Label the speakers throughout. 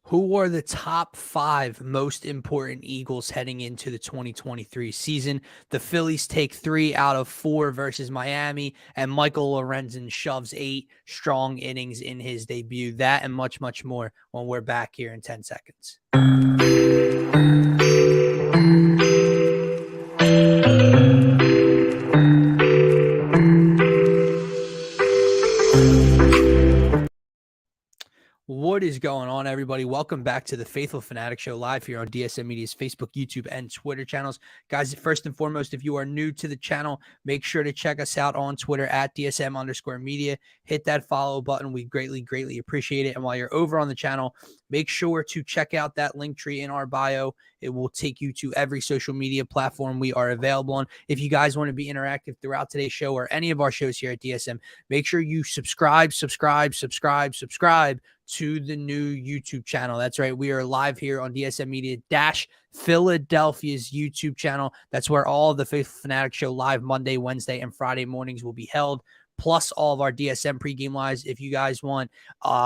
Speaker 1: Who are the top 5 most important Eagles heading into the 2023 season? The Phillies take 3 out of 4 versus Miami, and Michael Lorenzon shoves 8 strong innings in his debut. That and much, much more when we're back here in 10 seconds. What is going on, everybody? Welcome back to the Phaithful Phanatics Show live here on DSM-Media's Facebook, YouTube, and Twitter channels. Guys, first and foremost, if you are new to the channel, make sure to check us out on Twitter at DSM_media. Hit that follow button. We greatly appreciate it. And while you're over on the channel, make sure to check out that link tree in our bio. It will take you to every social media platform we are available on. If you guys want to be interactive throughout today's show or any of our shows here at DSM, make sure you subscribe to the new YouTube channel. That's right. We are live here on DSM Media Philadelphia's YouTube channel. That's where all of the Phaithful Fanatics Show live Monday, Wednesday, and Friday mornings will be held, plus all of our DSM pregame lives. If you guys want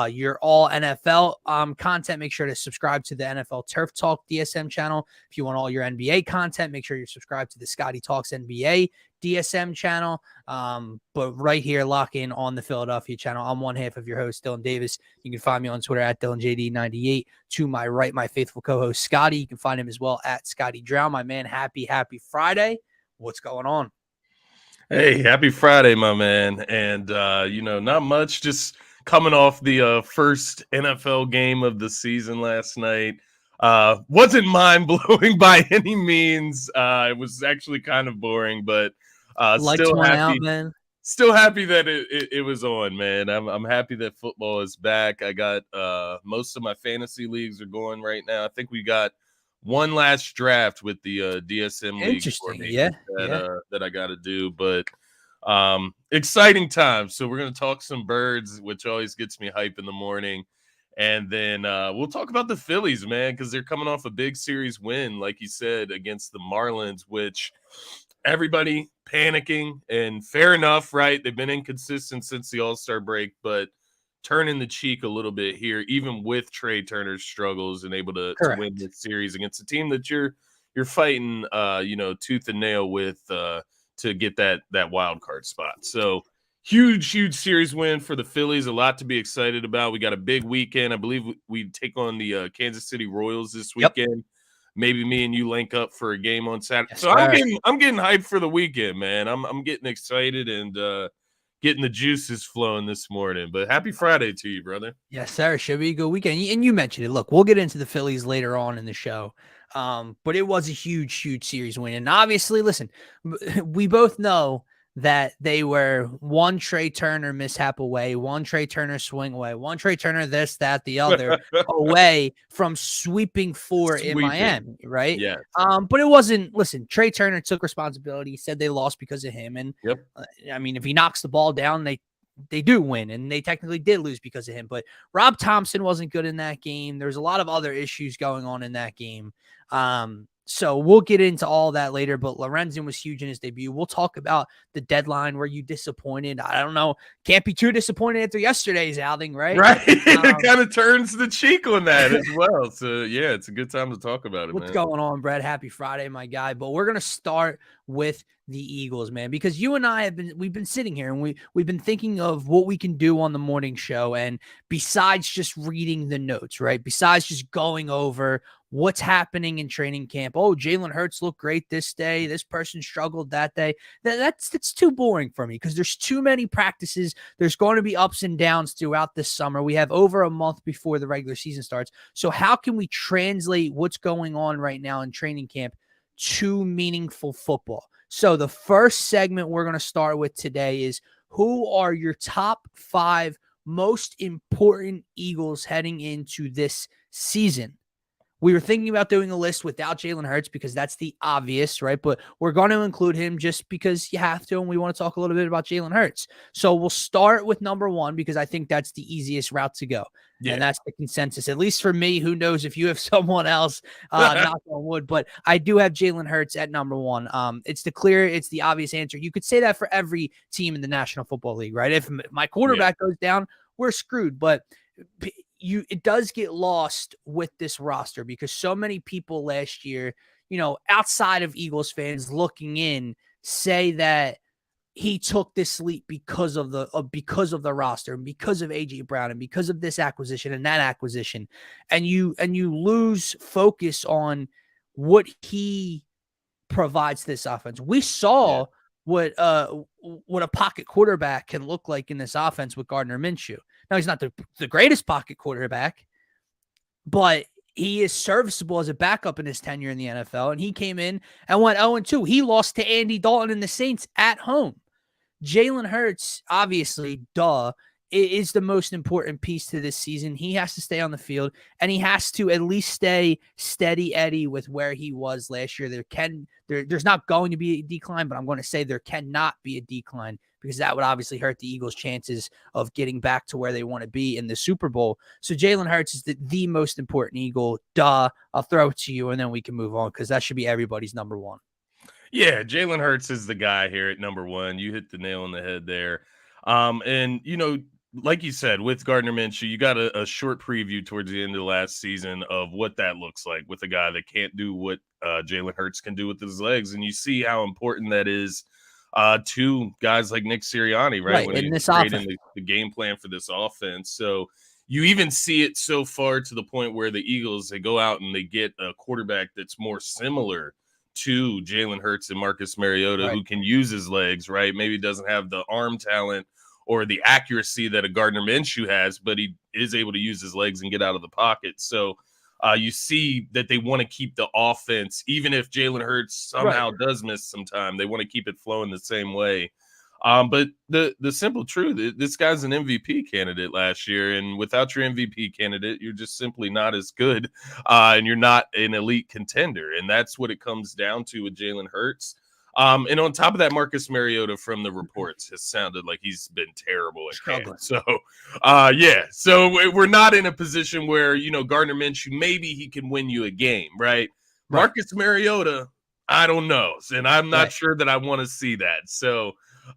Speaker 1: your all NFL content, make sure to subscribe to the NFL Turf Talk DSM channel. If you want all your NBA content, make sure you're subscribed to the Scotty Talks NBA DSM channel. But right here, lock in on the Philadelphia channel. I'm one half of your host, Dylan Davis. You can find me on Twitter at DylanJD98. To my right, my faithful co-host, Scotty. You can find him as well at Scotty Drown. My man, happy Friday. What's going on?
Speaker 2: Hey, happy Friday, my man. And, not much, just coming off the first NFL game of the season last night. Wasn't mind-blowing by any means. It was actually kind of boring, but still happy. Still happy that it was on, man. I'm happy that football is back. I got most of my fantasy leagues are going right now. I think we got one last draft with the DSM league.
Speaker 1: Interesting,
Speaker 2: that I got to do, but exciting times. So we're gonna talk some birds, which always gets me hype in the morning, and then we'll talk about the Phillies, man, because they're coming off a big series win, like you said, against the Marlins, which everybody panicking, and fair enough, right? They've been inconsistent since the All-Star break, but turning the cheek a little bit here, even with Trey Turner's struggles, and able to win this series against a team that you're fighting, tooth and nail with to get that wild card spot. So huge series win for the Phillies. A lot to be excited about. We got a big weekend. I believe we take on the Kansas City Royals this weekend. Yep. Maybe me and you link up for a game on Saturday. Yes, so I'm getting hyped for the weekend, man. I'm getting excited and getting the juices flowing this morning. But happy Friday to you, brother.
Speaker 1: Yes, sir. Should be a good weekend. And you mentioned it. Look, we'll get into the Phillies later on in the show. But it was a huge series win. And obviously, listen, we both know that they were one Trey Turner mishap away, one Trey Turner swing away, one Trey Turner this, that, the other away from sweeping in Miami, right?
Speaker 2: Yeah.
Speaker 1: But it wasn't, listen, Trey Turner took responsibility. He said they lost because of him. And if he knocks the ball down, they do win, and they technically did lose because of him. But Rob Thompson wasn't good in that game. There's a lot of other issues going on in that game. So we'll get into all that later, but Lorenzon was huge in his debut. We'll talk about the deadline. Were you disappointed? I don't know. Can't be too disappointed after yesterday's outing, right?
Speaker 2: Right. It kind of turns the cheek on that as well. So, yeah, it's a good time to talk about it,
Speaker 1: What's going on, Brett? Happy Friday, my guy. But we're going to start with the Eagles, man, because you and I we've been sitting here and we've been thinking of what we can do on the morning show. And besides just reading the notes, right? Besides just going over what's happening in training camp. Oh, Jalen Hurts looked great this day. This person struggled that day. That's too boring for me because there's too many practices. There's going to be ups and downs throughout this summer. We have over a month before the regular season starts. So how can we translate what's going on right now in training camp to meaningful football? So the first segment we're going to start with today is who are your top 5 most important Eagles heading into this season? We were thinking about doing a list without Jalen Hurts because that's the obvious, right? But we're going to include him just because you have to, and we want to talk a little bit about Jalen Hurts. So we'll start with number 1 because I think that's the easiest route to go. Yeah. And that's the consensus, at least for me. Who knows if you have someone else, knock on wood, but I do have Jalen Hurts at number 1. It's the obvious answer. You could say that for every team in the National Football League, right? If my quarterback goes down, we're screwed. But it does get lost with this roster because so many people last year, outside of Eagles fans looking in, say that he took this leap because of the roster and because of AJ Brown and because of this acquisition and that acquisition. And you lose focus on what he provides this offense. We saw what a pocket quarterback can look like in this offense with Gardner Minshew. Now he's not the greatest pocket quarterback, but he is serviceable as a backup in his tenure in the NFL. And he came in and went 0-2. He lost to Andy Dalton and the Saints at home. Jalen Hurts, obviously, is the most important piece to this season. He has to stay on the field, and he has to at least stay steady Eddie with where he was last year. There's not going to be a decline, but I'm going to say there cannot be a decline because that would obviously hurt the Eagles' chances of getting back to where they want to be in the Super Bowl. So Jalen Hurts is the most important Eagle. I'll throw it to you, and then we can move on because that should be everybody's number one.
Speaker 2: Yeah, Jalen Hurts is the guy here at number one. You hit the nail on the head there. And, like you said, with Gardner Minshew, you got a short preview towards the end of the last season of what that looks like with a guy that can't do what Jalen Hurts can do with his legs. And you see how important that is to guys like Nick Sirianni, right? When
Speaker 1: in
Speaker 2: he's
Speaker 1: this
Speaker 2: creating
Speaker 1: offense.
Speaker 2: the game plan for this offense. So you even see it so far to the point where the Eagles, they go out and they get a quarterback that's more similar to Jalen Hurts and Marcus Mariota, who can use his legs, right? Maybe doesn't have the arm talent or the accuracy that a Gardner Minshew has, but he is able to use his legs and get out of the pocket. So you see that they want to keep the offense, even if Jalen Hurts somehow does miss some time, they want to keep it flowing the same way. But the simple truth, this guy's an MVP candidate last year, and without your MVP candidate, you're just simply not as good, and you're not an elite contender, and that's what it comes down to with Jalen Hurts. And on top of that, Marcus Mariota from the reports has sounded like he's been terrible at camp. So, so we're not in a position where, Gardner Minshew, maybe he can win you a game, right? Marcus Mariota, I don't know, and I'm not sure that I want to see that. So,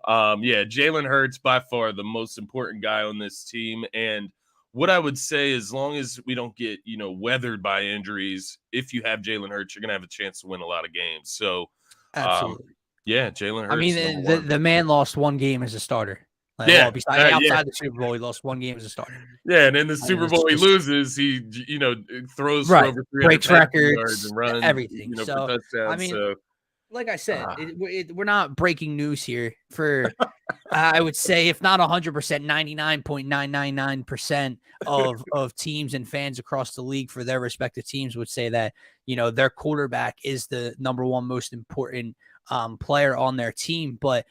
Speaker 2: Jalen Hurts by far the most important guy on this team. And what I would say, as long as we don't get, weathered by injuries, if you have Jalen Hurts, you're going to have a chance to win a lot of games. So,
Speaker 1: absolutely.
Speaker 2: Jalen Hurts.
Speaker 1: I mean, the man lost one game as a starter. Outside the Super Bowl, he lost one game as a starter.
Speaker 2: Yeah, and in the Super Bowl, he loses. He, throws for over 300
Speaker 1: breaks records,
Speaker 2: yards and runs
Speaker 1: everything.
Speaker 2: for touchdowns.
Speaker 1: I mean, like I said, we're not breaking news here. For I would say, if not 100%, 99.999% of teams and fans across the league for their respective teams would say that their quarterback is the number one most important player on their team. But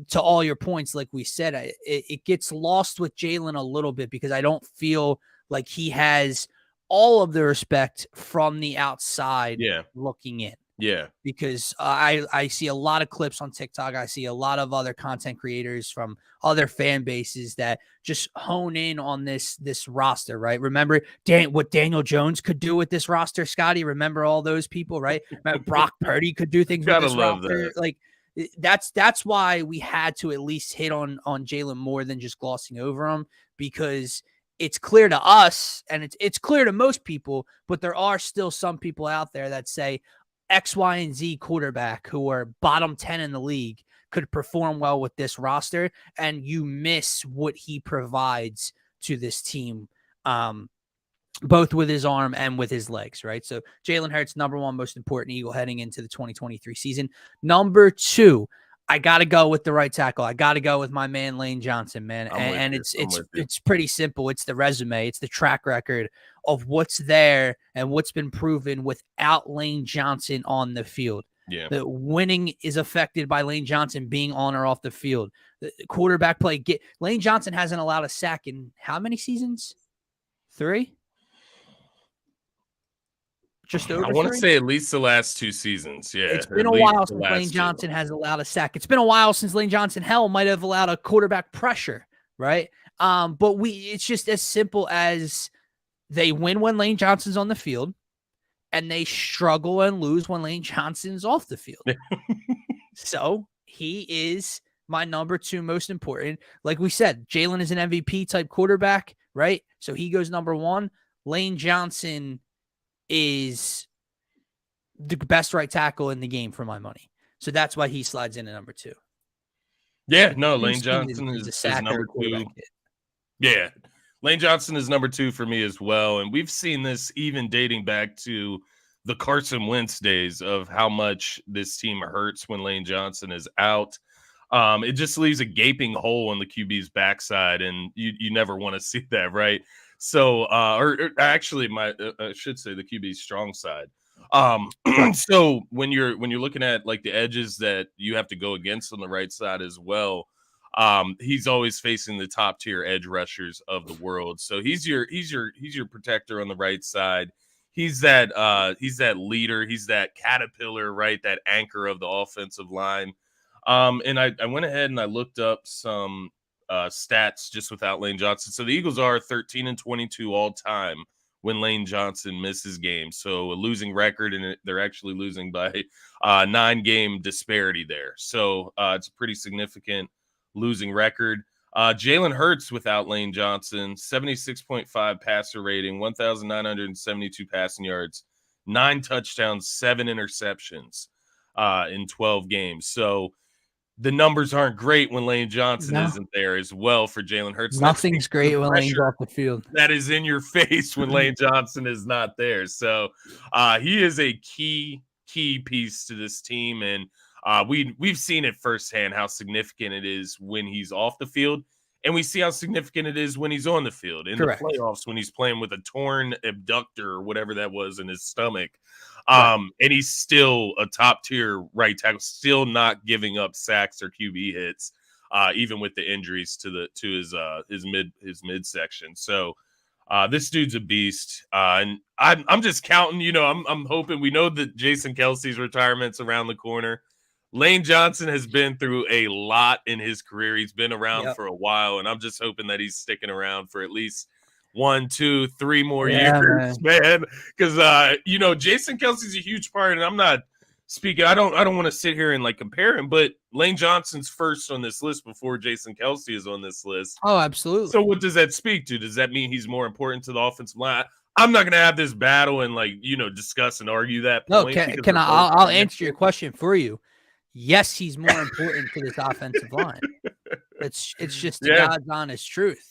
Speaker 1: to all your points, like we said, it gets lost with Jalen a little bit because I don't feel like he has all of the respect from the outside looking in.
Speaker 2: Yeah,
Speaker 1: because I see a lot of clips on TikTok. I see a lot of other content creators from other fan bases that just hone in on this roster, right? Remember what Daniel Jones could do with this roster, Scotty? Remember all those people, right? Remember Brock Purdy could do things with this roster.
Speaker 2: That.
Speaker 1: Like that's why we had to at least hit on Jalen more than just glossing over him, because it's clear to us and it's clear to most people, but there are still some people out there that say X, Y, and Z quarterback who are bottom 10 in the league could perform well with this roster, and you miss what he provides to this team, both with his arm and with his legs, right? So Jalen Hurts, number one most important Eagle heading into the 2023 season. Number two, I got to go with the right tackle. I got to go with my man, Lane Johnson, man. And it's pretty simple. It's the resume. It's the track record of what's there and what's been proven without Lane Johnson on the field.
Speaker 2: Yeah.
Speaker 1: The winning is affected by Lane Johnson being on or off the field. The quarterback play. Lane Johnson hasn't allowed a sack in how many seasons? 3? Just over.
Speaker 2: I want to say at least the last 2 seasons. Yeah.
Speaker 1: It's been a while since Lane Johnson has allowed a sack. It's been a while since Lane Johnson might have allowed a quarterback pressure, right? But it's just as simple as they win when Lane Johnson's on the field, and they struggle and lose when Lane Johnson's off the field. So he is my number 2 most important. Like we said, Jalen is an MVP type quarterback. right? So he goes number 1. Lane Johnson is the best right tackle in the game for my money. So that's why he slides in at number 2.
Speaker 2: Yeah, no, Lane
Speaker 1: Houston
Speaker 2: Johnson
Speaker 1: is a
Speaker 2: is
Speaker 1: sacker
Speaker 2: number 2.
Speaker 1: quarterback kid.
Speaker 2: Yeah. Lane Johnson is number 2 for me as well. And we've seen this even dating back to the Carson Wentz days of how much this team hurts when Lane Johnson is out. It just leaves a gaping hole in the QB's backside, and you never want to see that, right? So, or actually, I should say the QB's strong side. So when you're looking at like the edges that you have to go against on the right side as well, he's always facing the top tier edge rushers of the world. So he's your protector on the right side. He's that leader. He's that caterpillar, right? That anchor of the offensive line. And I went ahead and I looked up some stats just without Lane Johnson. So the Eagles are 13-22 all time when Lane Johnson misses games. So a losing record, and they're actually losing by 9-game disparity there. So it's a pretty significant losing record. Jalen Hurts without Lane Johnson, 76.5 passer rating, 1,972 passing yards, 9 touchdowns, 7 interceptions in 12 games. So the numbers aren't great when Lane Johnson isn't there as well for Jalen Hurts.
Speaker 1: Nothing's great when Lane's off the field.
Speaker 2: That is in your face when Lane Johnson is not there. So he is a key piece to this team. And we've seen it firsthand how significant it is when he's off the field. And we see how significant it is when he's on the field in
Speaker 1: Correct.
Speaker 2: the playoffs when he's playing with a torn abductor or whatever that was in his stomach.
Speaker 1: Right.
Speaker 2: And he's still a top tier right tackle, still not giving up sacks or QB hits, even with the injuries to his midsection. So this dude's a beast. And I'm just counting, I'm hoping. We know that Jason Kelce's retirement's around the corner. Lane Johnson has been through a lot in his career. He's been around for a while, and I'm just hoping that he's sticking around for at least 1, 2, 3 more years, man. Because Jason Kelce's a huge part, and I'm not speaking. I don't want to sit here and like compare him, but Lane Johnson's first on this list before Jason Kelce is on this list.
Speaker 1: Oh, absolutely.
Speaker 2: So what does that speak to? Does that mean he's more important to the offensive line? I'm not going to have this battle and discuss and argue that point.
Speaker 1: No, I'll answer your question for you. Yes, he's more important to this offensive line. It's just the God's honest truth.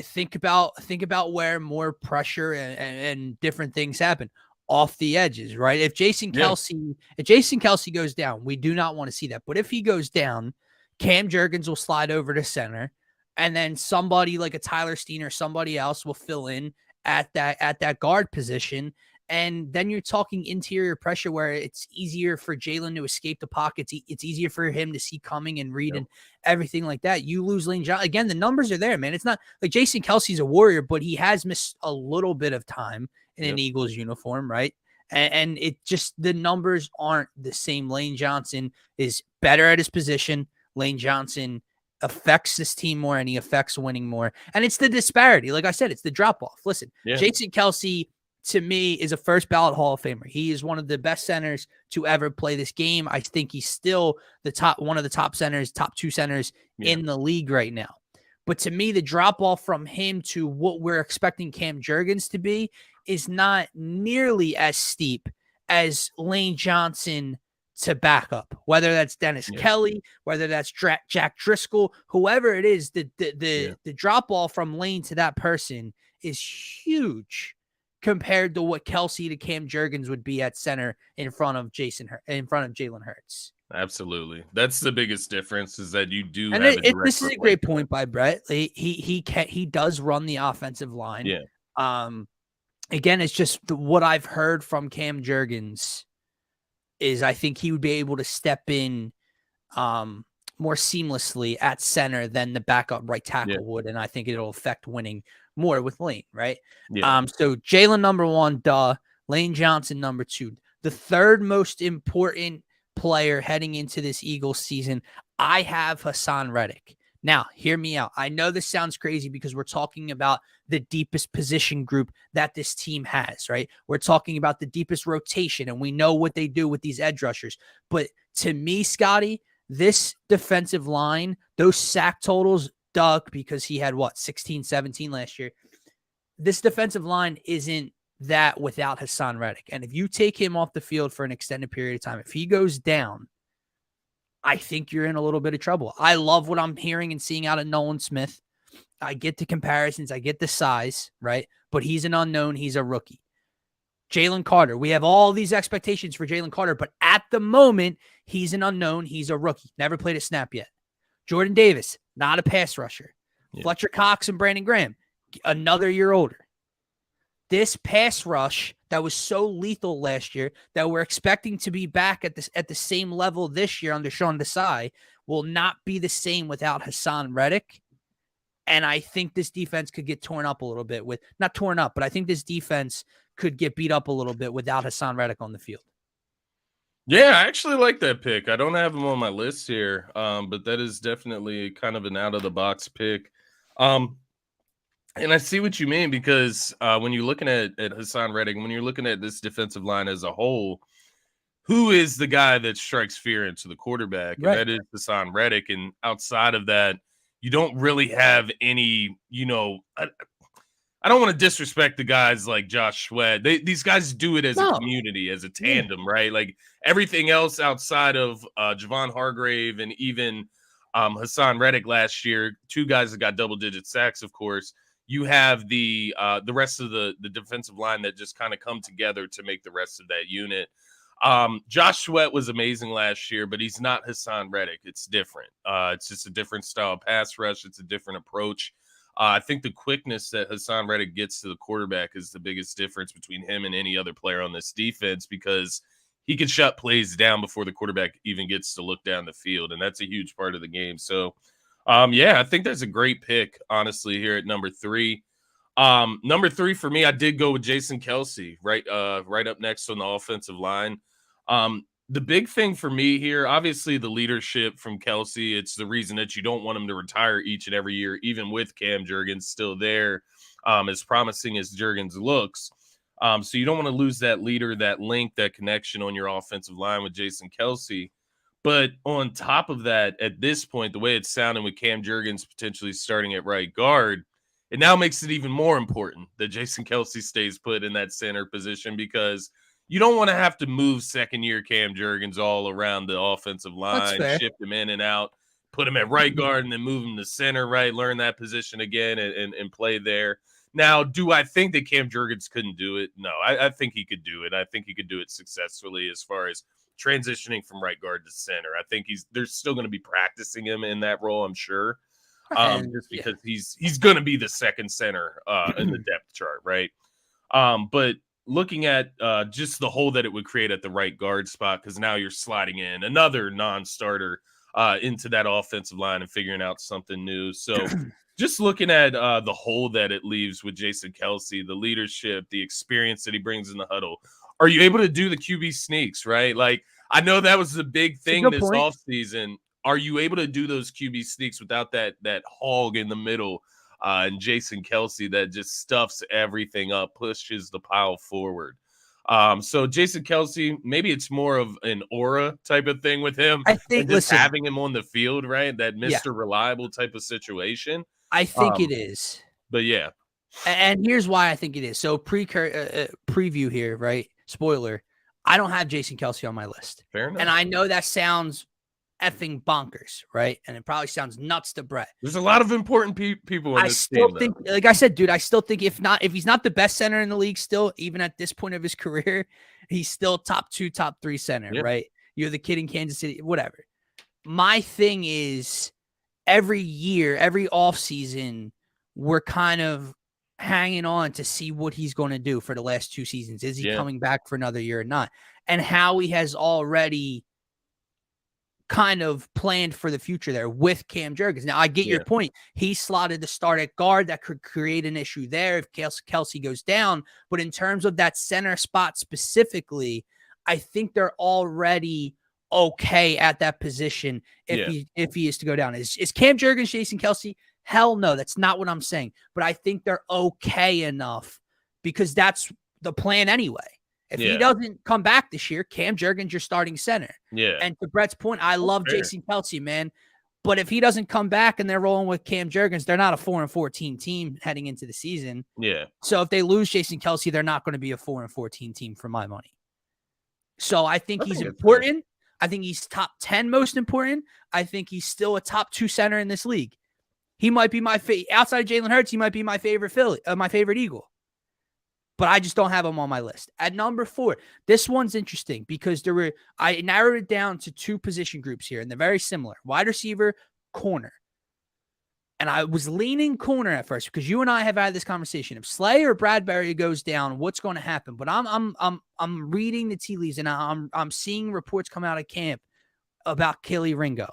Speaker 1: Think about where more pressure and different things happen off the edges, right? If Jason Kelce goes down, we do not want to see that. But if he goes down, Cam Jurgens will slide over to center, and then somebody like a Tyler Steen or somebody else will fill in at that guard position. And then you're talking interior pressure where it's easier for Jalen to escape the pockets. It's easier for him to see coming and read and everything like that. You lose Lane Johnson. Again, the numbers are there, man. It's not like Jason Kelce's a warrior, but he has missed a little bit of time in an Eagles uniform, right? And it just, the numbers aren't the same. Lane Johnson is better at his position. Lane Johnson affects this team more, and he affects winning more. And it's the disparity. Like I said, it's the drop-off. Listen, Jason Kelce, to me, is a first ballot Hall of Famer. He is one of the best centers to ever play this game. I think he's still one of the top centers, top 2 centers in the league right now. But to me, the drop off from him to what we're expecting Cam Jurgens to be is not nearly as steep as Lane Johnson to back up, whether that's Dennis Kelly, whether that's Jack Driscoll, whoever it is, the drop off from Lane to that person is huge compared to what Kelce to Cam Jurgens would be at center in front of Jalen Hurts.
Speaker 2: Absolutely. That's the biggest difference, is that you do
Speaker 1: and
Speaker 2: have
Speaker 1: this is a great point by Brett. He does run the offensive line. Again, it's just what I've heard from Cam Jurgens is I think he would be able to step in more seamlessly at center than the backup right tackle would, and I think it'll affect winning more with Lane, right? So Jalen number 1, Lane Johnson number 2. The third most important player heading into this Eagles season, I have Hassan Reddick. Now, hear me out. I know this sounds crazy because we're talking about the deepest position group that this team has, right? We're talking about the deepest rotation, and we know what they do with these edge rushers. But to me, Scotty, this defensive line, those sack totals duck because he had 16, 17 last year. This defensive line isn't that without Hassan Reddick. And if you take him off the field for an extended period of time, if he goes down, I think you're in a little bit of trouble. I love what I'm hearing and seeing out of Nolan Smith. I get the comparisons. I get the size, right? But he's an unknown. He's a rookie. Jalen Carter. We have all these expectations for Jalen Carter, but at the moment, he's an unknown. He's a rookie. Never played a snap yet. Jordan Davis, not a pass rusher. Yeah. Fletcher Cox and Brandon Graham, another year older. This pass rush that was so lethal last year that we're expecting to be back at the same level this year under Sean Desai will not be the same without Hassan Reddick. And I think this defense could get torn up a little bit not torn up, but I think this defense could get beat up a little bit without Hassan Reddick on the field.
Speaker 2: Yeah, I actually like that pick. I don't have him on my list here, but that is definitely kind of an out-of-the-box pick. And I see what you mean because when you're looking at Hassan Reddick, when you're looking at this defensive line as a whole, who is the guy that strikes fear into the quarterback? Right. And that is Hassan Reddick. And outside of that, you don't really have any, I don't want to disrespect the guys like Josh Sweat. These guys do it as a community, as a tandem, right? Like everything else outside of Javon Hargrave and even Hassan Reddick last year, two guys that got double-digit sacks, of course. You have the rest of the defensive line that just kind of come together to make the rest of that unit. Josh Sweat was amazing last year, but he's not Hassan Reddick. It's different. It's just a different style of pass rush. It's a different approach. I think the quickness that Hassan Reddick gets to the quarterback is the biggest difference between him and any other player on this defense because he can shut plays down before the quarterback even gets to look down the field, and that's a huge part of the game. So, I think that's a great pick, honestly, here at number 3. Number 3 for me, I did go with Jason Kelce, right up next on the offensive line. The big thing for me here, obviously the leadership from Kelce, it's the reason that you don't want him to retire each and every year, even with Cam Jurgens still there, as promising as Jurgens looks. So you don't want to lose that leader, that link, that connection on your offensive line with Jason Kelce. But on top of that, at this point, the way it's sounding with Cam Jurgens potentially starting at right guard, it now makes it even more important that Jason Kelce stays put in that center position because you don't want to have to move second-year Cam Jurgens all around the offensive line, shift him in and out, put him at right guard, and then move him to center, right? Learn that position again and play there. Now, do I think that Cam Jurgens couldn't do it? No, I think he could do it. I think he could do it successfully as far as transitioning from right guard to center. I think they're still going to be practicing him in that role, I'm sure, just because he's going to be the second center in the depth chart, right? But looking at just the hole that it would create at the right guard spot, because now you're sliding in another non-starter into that offensive line and figuring out something new. So just looking at the hole that it leaves with Jason Kelce, the leadership, the experience that he brings in the huddle. Are you able to do the QB sneaks, right? Like, I know that was the big thing this offseason. Are you able to do those QB sneaks without that hog in the middle and Jason Kelce that just stuffs everything up, pushes the pile forward? So Jason Kelce, maybe it's more of an aura type of thing with him.
Speaker 1: I think
Speaker 2: just having him on the field, right? That Mr. Reliable type of situation.
Speaker 1: I think it is.
Speaker 2: But yeah.
Speaker 1: And here's why I think it is. So preview here, right? Spoiler. I don't have Jason Kelce on my list.
Speaker 2: Fair enough.
Speaker 1: And I know that sounds effing bonkers, right? And it probably sounds nuts to Brett.
Speaker 2: There's a lot of important people in this team,
Speaker 1: think, like I said, dude, I still think if he's not the best center in the league still, even at this point of his career, he's still top 2, top 3 center, right? You're the kid in Kansas City, whatever. My thing is every year, every offseason, we're kind of hanging on to see what he's going to do for the last 2 seasons. Is he coming back for another year or not? And Howie has already kind of planned for the future there with Cam Jurgens. Now, I get your point. He slotted to start at guard. That could create an issue there if Kelce goes down. But in terms of that center spot specifically, I think they're already okay at that position if he is to go down. Is Cam Jurgens Jason Kelce? Hell no, that's not what I'm saying. But I think they're okay enough because that's the plan anyway. If he doesn't come back this year, Cam Jurgens, your starting center.
Speaker 2: Yeah.
Speaker 1: And to Brett's point, I love Jason Kelce, man. But if he doesn't come back and they're rolling with Cam Jurgens, they're not a 4-14 team heading into the season.
Speaker 2: Yeah.
Speaker 1: So if they lose Jason Kelce, they're not going to be a 4-14 team for my money. So I think he's important. I think he's top 10 most important. I think he's still a top 2 center in this league. He might be my outside of Jalen Hurts. He might be my favorite my favorite Eagle. But I just don't have him on my list. At number 4, this one's interesting because I narrowed it down to 2 position groups here, and they're very similar: wide receiver, corner. And I was leaning corner at first because you and I have had this conversation. If Slay or Bradbury goes down, what's going to happen? But I'm reading the tea leaves, and I'm seeing reports come out of camp about Kelly Ringo.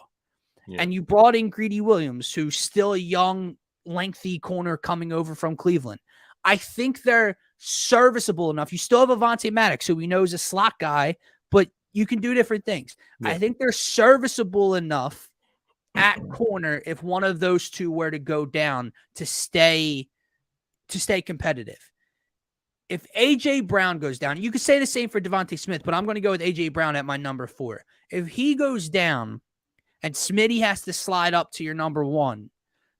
Speaker 1: Yeah. And you brought in Greedy Williams, who's still a young, lengthy corner coming over from Cleveland. I think they're serviceable enough. You still have Avonte Maddox, who we know is a slot guy, but you can do different things. Yeah. I think they're serviceable enough at corner if one of those 2 were to go down to stay competitive. If A.J. Brown goes down, you could say the same for Devontae Smith, but I'm going to go with A.J. Brown at my number 4. If he goes down and Smitty has to slide up to your number 1,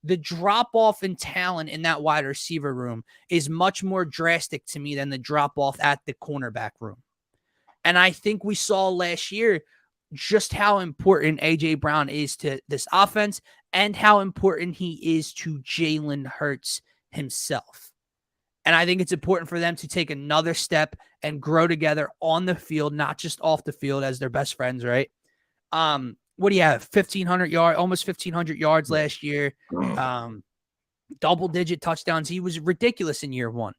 Speaker 1: the drop-off in talent in that wide receiver room is much more drastic to me than the drop-off at the cornerback room. And I think we saw last year just how important A.J. Brown is to this offense and how important he is to Jalen Hurts himself. And I think it's important for them to take another step and grow together on the field, not just off the field as their best friends, right? What do you have? 1,500 yards, almost 1,500 yards last year. Double-digit touchdowns. He was ridiculous in year 1.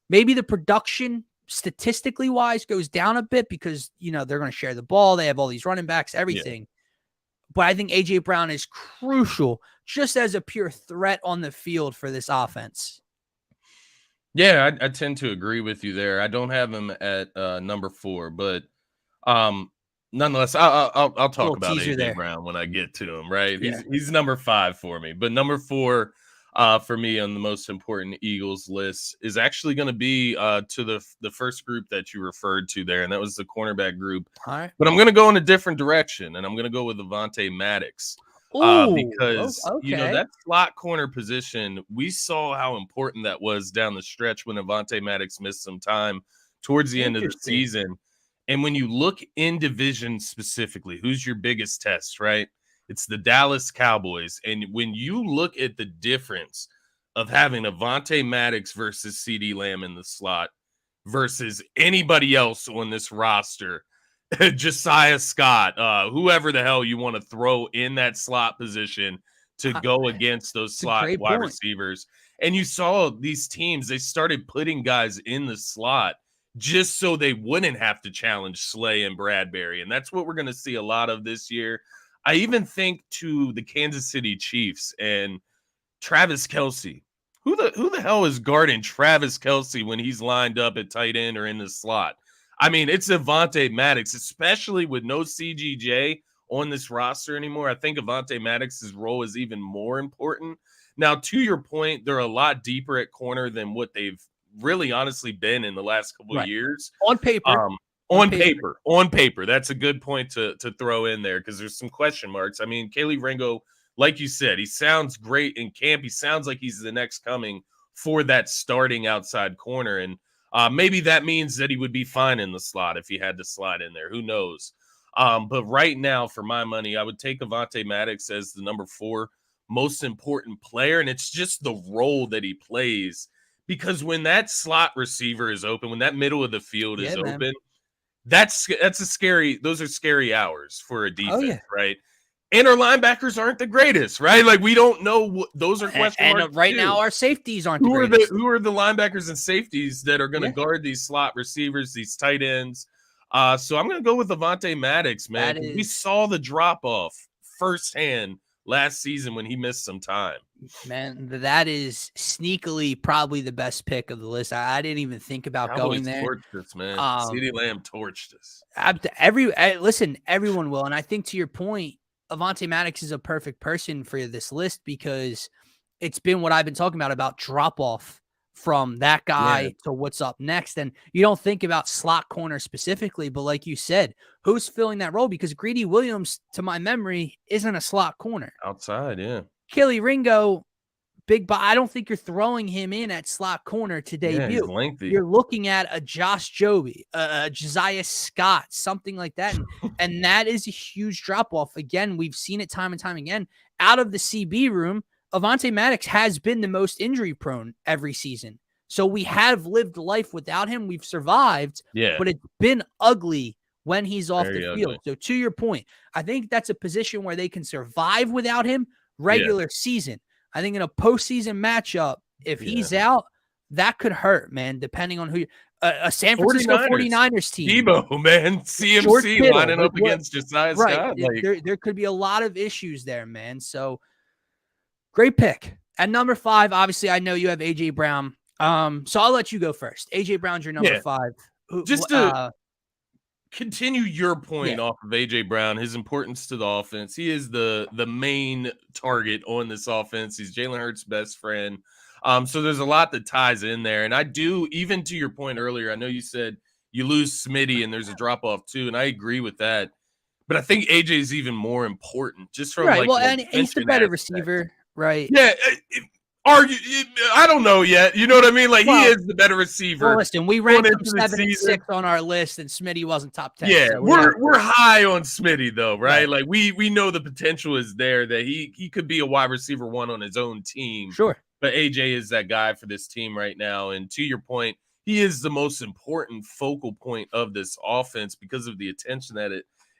Speaker 1: Maybe the production, statistically wise, goes down a bit because, they're going to share the ball. They have all these running backs, everything. Yeah. But I think A.J. Brown is crucial just as a pure threat on the field for this offense.
Speaker 2: Yeah, I tend to agree with you there. I don't have him at number 4, but nonetheless, I'll talk about A.J. Brown when I get to him, right? Yeah. He's number 5 for me. But number 4 for me on the most important Eagles list is actually going to be to the first group that you referred to there, and that was the cornerback group.
Speaker 1: All right.
Speaker 2: But I'm going to go in a different direction, and I'm going to go with Avonte Maddox. Because, that slot corner position, we saw how important that was down the stretch when Avonte Maddox missed some time towards the end of the season. And when you look in division specifically, who's your biggest test, right? It's the Dallas Cowboys. And when you look at the difference of having Avonte Maddox versus CeeDee Lamb in the slot versus anybody else on this roster, Josiah Scott, whoever the hell you want to throw in that slot position to go against those slot wide receivers. And you saw these teams, they started putting guys in the slot just so they wouldn't have to challenge Slay and Bradbury. And that's what we're going to see a lot of this year. I even think to the Kansas City Chiefs and Travis Kelce. Who the hell is guarding Travis Kelce when he's lined up at tight end or in the slot? I mean, it's Avonte Maddox, especially with no CGJ on this roster anymore. I think Avonte Maddox's role is even more important. Now, to your point, they're a lot deeper at corner than what they've really honestly been in the last couple of years.
Speaker 1: On paper.
Speaker 2: On paper. That's a good point to throw in there because there's some question marks. I mean, Kelly Ringo, like you said, he sounds great in camp. He sounds like he's the next coming for that starting outside corner. And maybe that means that he would be fine in the slot if he had to slide in there. Who knows? But right now, for my money, I would take Avonte Maddox as the number 4 most important player. And it's just the role that he plays. Because when that slot receiver is open, when that middle of the field is open, those are scary hours for a defense, right? And our linebackers aren't the greatest, right? Like, we don't know what those are question marks.
Speaker 1: And right now, our safeties aren't
Speaker 2: who are the linebackers and safeties that are going to guard these slot receivers, these tight ends? So I'm going to go with Avonte Maddox, man. We saw the drop-off firsthand last season when he missed some time.
Speaker 1: Man, that is sneakily probably the best pick of the list. I didn't even think about going there.
Speaker 2: Torched us, man. CeeDee Lamb torched us.
Speaker 1: Listen, everyone will. And I think to your point, Avonte Maddox is a perfect person for this list because it's been what I've been talking about drop-off from that guy to what's up next. And you don't think about slot corner specifically, but like you said, who's filling that role? Because Greedy Williams, to my memory, isn't a slot corner.
Speaker 2: Outside, yeah.
Speaker 1: Kelly Ringo, I don't think you're throwing him in at slot corner to debut.
Speaker 2: Yeah, he's lengthy.
Speaker 1: You're looking at a Josh Joby, a Josiah Scott, something like that. And that is a huge drop-off. Again, we've seen it time and time again. Out of the CB room, Avonte Maddox has been the most injury-prone every season. So we have lived life without him. We've survived, but it's been ugly when he's off the field. So to your point, I think that's a position where they can survive without him regular season. I think in a postseason matchup, if he's out, that could hurt, man, depending on who a San Francisco 49ers team.
Speaker 2: Debo, man. CMC lining up against Josiah Scott.
Speaker 1: There could be a lot of issues there, man. So great pick. At number 5, obviously, I know you have A.J. Brown. So I'll let you go first. A.J. Brown's your number 5.
Speaker 2: Just to continue your point off of A.J. Brown, his importance to the offense. He is the main target on this offense. He's Jalen Hurts' best friend. So there's a lot that ties in there. And I do, even to your point earlier, I know you said you lose Smitty and there's a drop-off too, and I agree with that. But I think A.J. is even more important just from
Speaker 1: and he's the better receiver, right?
Speaker 2: Yeah, I don't know yet. You know what I mean? Like, he is the better receiver.
Speaker 1: Well, listen, we ranked him 7 and 6 on our list, and Smitty wasn't top 10.
Speaker 2: Yeah, so we're high on Smitty though, right? Like we know the potential is there that he could be a wide receiver 1 on his own team.
Speaker 1: Sure.
Speaker 2: But AJ is that guy for this team right now. And to your point, he is the most important focal point of this offense because of the attention that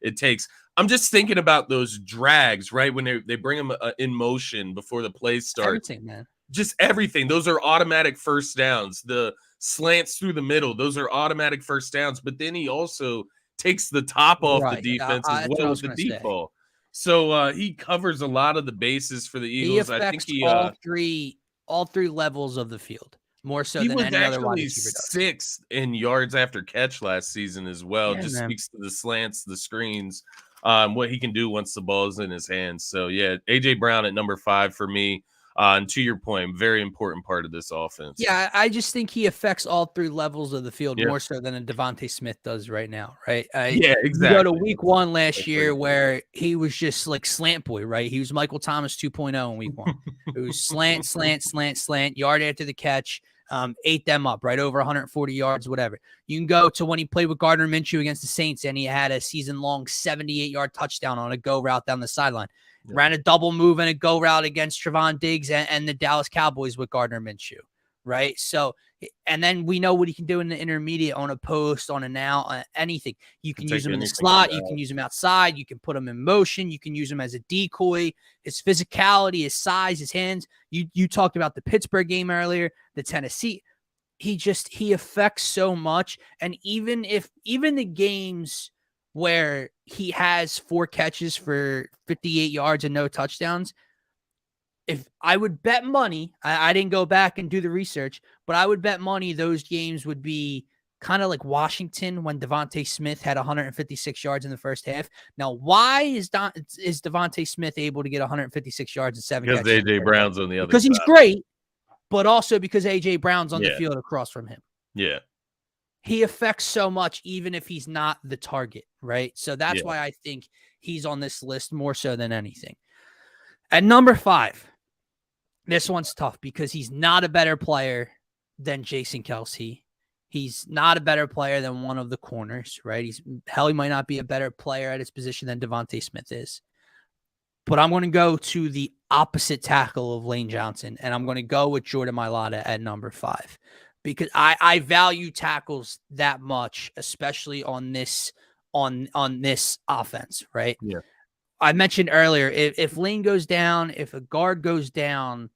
Speaker 2: it takes. I'm just thinking about those drags, right? When they bring him in motion before the play starts.
Speaker 1: Everything, man.
Speaker 2: Just everything. Those are automatic first downs. The slants through the middle, those are automatic first downs. But then he also takes the top off the defense as well with the deep ball. So he covers a lot of the bases for the Eagles.
Speaker 1: I think he all three levels of the field, more so than any other wide receiver does.
Speaker 2: He was 6th in yards after catch last season as well. Just speaks to the slants, the screens, what he can do once the ball is in his hands. So, yeah, A.J. Brown at number 5 for me. And to your point, very important part of this offense.
Speaker 1: Yeah, I just think he affects all 3 levels of the field more so than a Devontae Smith does right now, right?
Speaker 2: Exactly.
Speaker 1: You go to week 1 last year where he was just like slant boy, right? He was Michael Thomas 2.0 in week 1. It was slant, yard after the catch, ate them up, right? Over 140 yards, whatever. You can go to when he played with Gardner Minshew against the Saints and he had a season-long 78-yard touchdown on a go route down the sideline. Ran a double move and a go route against Trevon Diggs and the Dallas Cowboys with Gardner Minshew, right? So, and then we know what he can do in the intermediate on a post, on an out, anything. You can use him in the slot. You can use him outside. You can put him in motion. You can use him as a decoy. His physicality, his size, his hands. You talked about the Pittsburgh game earlier, the Tennessee. He affects so much. And even the games where he has 4 catches for 58 yards and no touchdowns, if I would bet money, I didn't go back and do the research, but I would bet money those games would be kind of like Washington when Devontae Smith had 156 yards in the first half. Now, why is Devontae Smith able to get 156 yards and 7 catches?
Speaker 2: Because A.J. Brown's on the other side.
Speaker 1: Because he's great, but also because A.J. Brown's on the field across from him.
Speaker 2: Yeah.
Speaker 1: He affects so much even if he's not the target, right? So that's why I think he's on this list more so than anything. At number 5, this one's tough because he's not a better player than Jason Kelce. He's not a better player than one of the corners, right? He might not be a better player at his position than Devontae Smith is. But I'm going to go to the opposite tackle of Lane Johnson, and I'm going to go with Jordan Mailata at number 5. Because I value tackles that much, especially on this offense, right?
Speaker 2: Yeah.
Speaker 1: I mentioned earlier, if Lane goes down, if a guard goes down,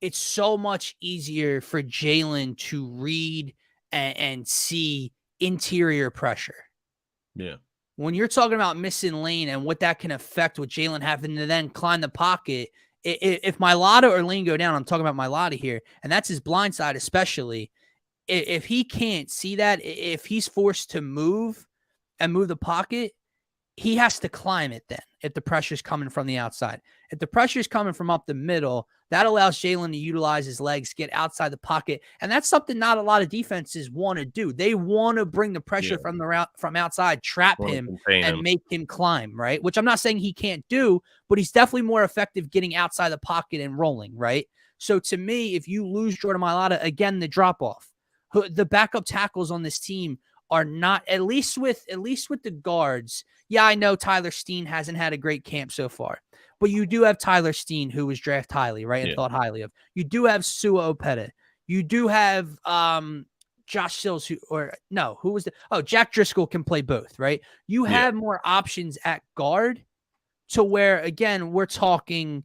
Speaker 1: it's so much easier for Jalen to read and see interior pressure.
Speaker 2: Yeah.
Speaker 1: When you're talking about missing Lane and what that can affect with Jalen having to then climb the pocket, if Mailata or Lane go down, I'm talking about Mailata here, and that's his blind side especially. If he can't see that, if he's forced to move the pocket, he has to climb it then if the pressure's coming from the outside. If the pressure's coming from up the middle, that allows Jalen to utilize his legs, get outside the pocket. And that's something not a lot of defenses want to do. They want to bring the pressure from outside, trap him, and make him climb, right? Which I'm not saying he can't do, but he's definitely more effective getting outside the pocket and rolling, right? So to me, if you lose Jordan Mailata, again, the drop-off, the backup tackles on this team are not, at least with the guards. Yeah, I know Tyler Steen hasn't had a great camp so far, but you do have Tyler Steen, who was drafted highly, right, and thought highly of. You do have Sua Opeta. You do have Josh Sills, who was Jack Driscoll can play both, right? You have more options at guard to where, again, we're talking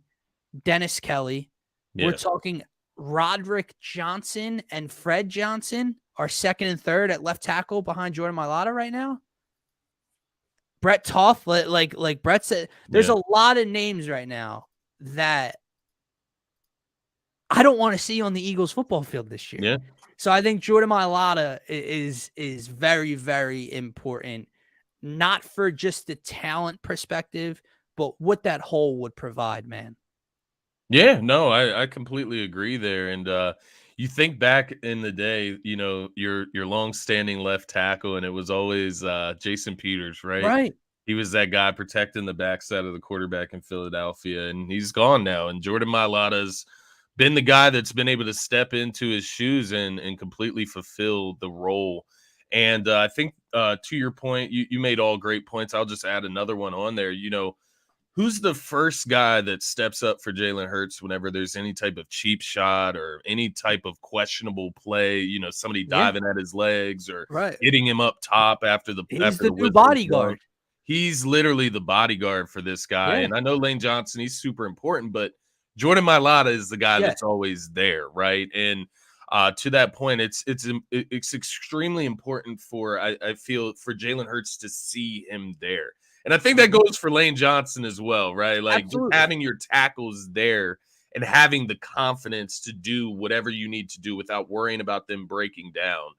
Speaker 1: Dennis Kelly. We're talking Roderick Johnson and Fred Johnson are second and third at left tackle behind Jordan Mailata right now. Brett Toth, like Brett said, there's a lot of names right now that I don't want to see on the Eagles football field this year.
Speaker 2: Yeah.
Speaker 1: So I think Jordan Mailata is very, very important, not for just the talent perspective, but what that hole would provide, man.
Speaker 2: Yeah, no, I completely agree there. And you think back in the day, you know, your long-standing left tackle, and it was always Jason Peters, right?
Speaker 1: Right.
Speaker 2: He was that guy protecting the backside of the quarterback in Philadelphia, and he's gone now. And Jordan Mailata's been the guy that's been able to step into his shoes and completely fulfill the role. And I think to your point, you made all great points. I'll just add another one on there. You know, who's the first guy that steps up for Jalen Hurts whenever there's any type of cheap shot or any type of questionable play? You know, somebody diving at his legs or hitting him up top after the
Speaker 1: new bodyguard.
Speaker 2: He's literally the bodyguard for this guy. And I know Lane Johnson, he's super important, but Jordan Mailata is the guy that's always there, right? And to that point, it's extremely important for I feel for Jalen Hurts to see him there. And I think that goes for Lane Johnson as well, right? Like just having your tackles there and having the confidence to do whatever you need to do without worrying about them breaking down.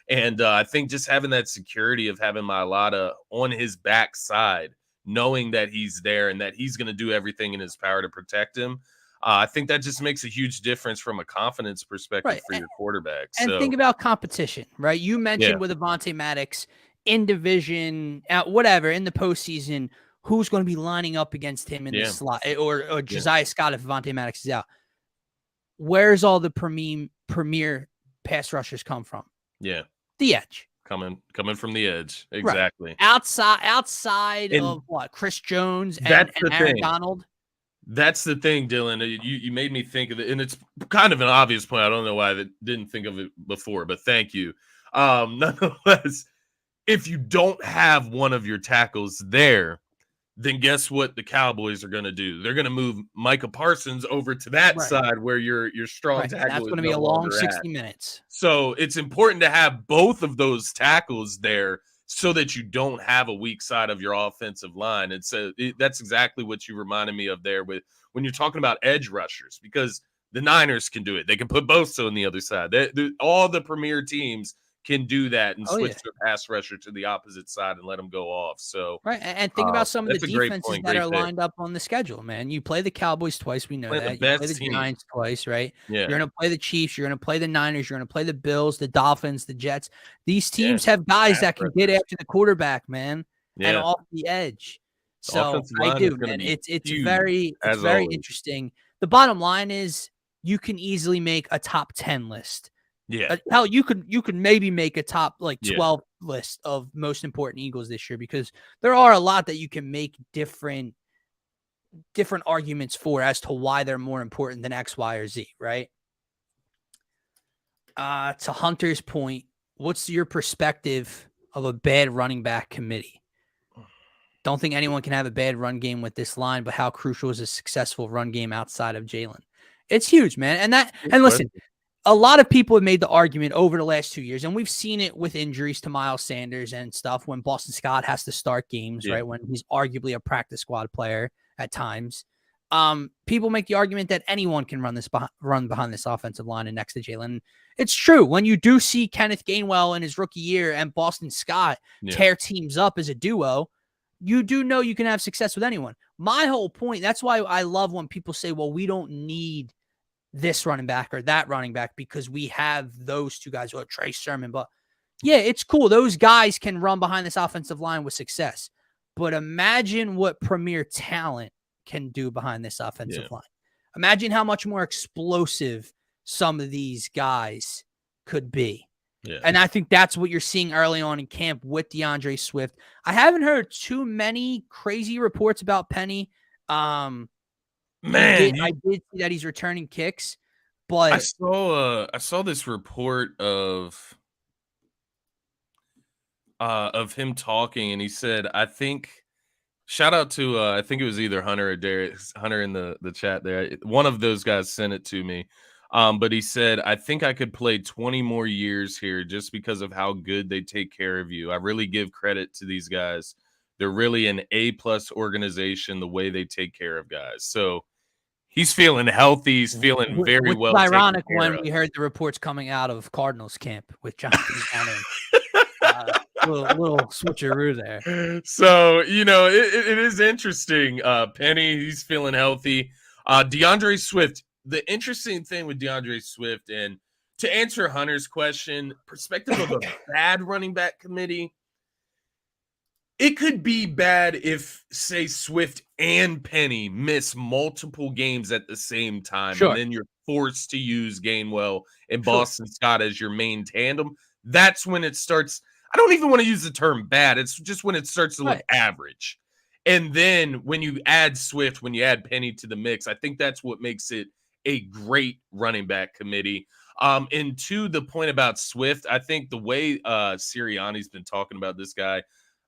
Speaker 2: And I think just having that security of having Mailata on his backside, knowing that he's there and that he's going to do everything in his power to protect him, I think that just makes a huge difference from a confidence perspective for your quarterback.
Speaker 1: And think about competition, right? You mentioned with Avonte Maddox in division, whatever, in the postseason, who's going to be lining up against him in the slot, or Josiah Scott if Avonte Maddox is out. Where's all the premier pass rushers come from?
Speaker 2: Yeah.
Speaker 1: The edge.
Speaker 2: Coming from the edge. Exactly.
Speaker 1: Right. Outside of what? Chris Jones and Aaron Donald.
Speaker 2: That's the thing, Dylan. You made me think of it, and it's kind of an obvious point. I don't know why I didn't think of it before, but thank you. Nonetheless, if you don't have one of your tackles there, then guess what the Cowboys are going to do? They're going to move Micah Parsons over to that side where your strong tackle is.
Speaker 1: That's going to be a long 60 minutes.
Speaker 2: So it's important to have both of those tackles there so that you don't have a weak side of your offensive line. And so that's exactly what you reminded me of there with when you're talking about edge rushers, because the Niners can do it. They can put Bosa on the other side. All the premier teams can do that and switch their pass rusher to the opposite side and let them go off. So
Speaker 1: and think about some of the defenses that are lined up on the schedule, man. You play the Cowboys twice, we know that. You play the Giants twice, right? Yeah. You're going to play the Chiefs, you're going to play the Niners, you're going to play the Bills, the Dolphins, the Jets. These teams have guys that can get after the quarterback, man, and off the edge. So I do, man. It's very interesting. The bottom line is you can easily make a top 10 list.
Speaker 2: Yeah.
Speaker 1: Hell, you could maybe make a top 12 list of most important Eagles this year, because there are a lot that you can make different arguments for as to why they're more important than X, Y, or Z, right? To Hunter's point, what's your perspective of a bad running back committee? Don't think anyone can have a bad run game with this line, but how crucial is a successful run game outside of Jalen? It's huge, man. And listen, a lot of people have made the argument over the last 2 years, and we've seen it with injuries to Miles Sanders and stuff when Boston Scott has to start games, right? When he's arguably a practice squad player at times. People make the argument that anyone can run behind this offensive line and next to Jalen. It's true. When you do see Kenneth Gainwell in his rookie year and Boston Scott tear teams up as a duo, you do know you can have success with anyone. My whole point, that's why I love when people say, well, we don't need this running back or that running back because we have those two guys, or Trey Sermon. But yeah, it's cool. Those guys can run behind this offensive line with success. But imagine what premier talent can do behind this offensive line. Imagine how much more explosive some of these guys could be.
Speaker 2: Yeah.
Speaker 1: And I think that's what you're seeing early on in camp with DeAndre Swift. I haven't heard too many crazy reports about Penny.
Speaker 2: Man,
Speaker 1: I did see that he's returning kicks, but
Speaker 2: I saw this report of him talking, and he said, I think, shout out to I think it was either Hunter or Darius, Hunter in the chat there. One of those guys sent it to me. But he said, I think I could play 20 more years here just because of how good they take care of you. I really give credit to these guys. They're really an A-plus organization, the way they take care of guys. So he's feeling healthy. He's feeling very well.
Speaker 1: It's ironic when we heard the reports coming out of Cardinals camp with Jonathan Allen. Little switcheroo there.
Speaker 2: So, it is interesting. Penny, he's feeling healthy. DeAndre Swift, the interesting thing with DeAndre Swift, and to answer Hunter's question, perspective of a bad running back committee, it could be bad if, say, Swift and Penny miss multiple games at the same time,
Speaker 1: Sure.
Speaker 2: And then you're forced to use Gainwell and Boston Scott as your main tandem. That's when it starts. I don't even want to use the term bad. It's just when it starts to look average. And then when you add Swift, when you add Penny to the mix, I think that's what makes it a great running back committee. And to the point about Swift, I think the way Sirianni's been talking about this guy,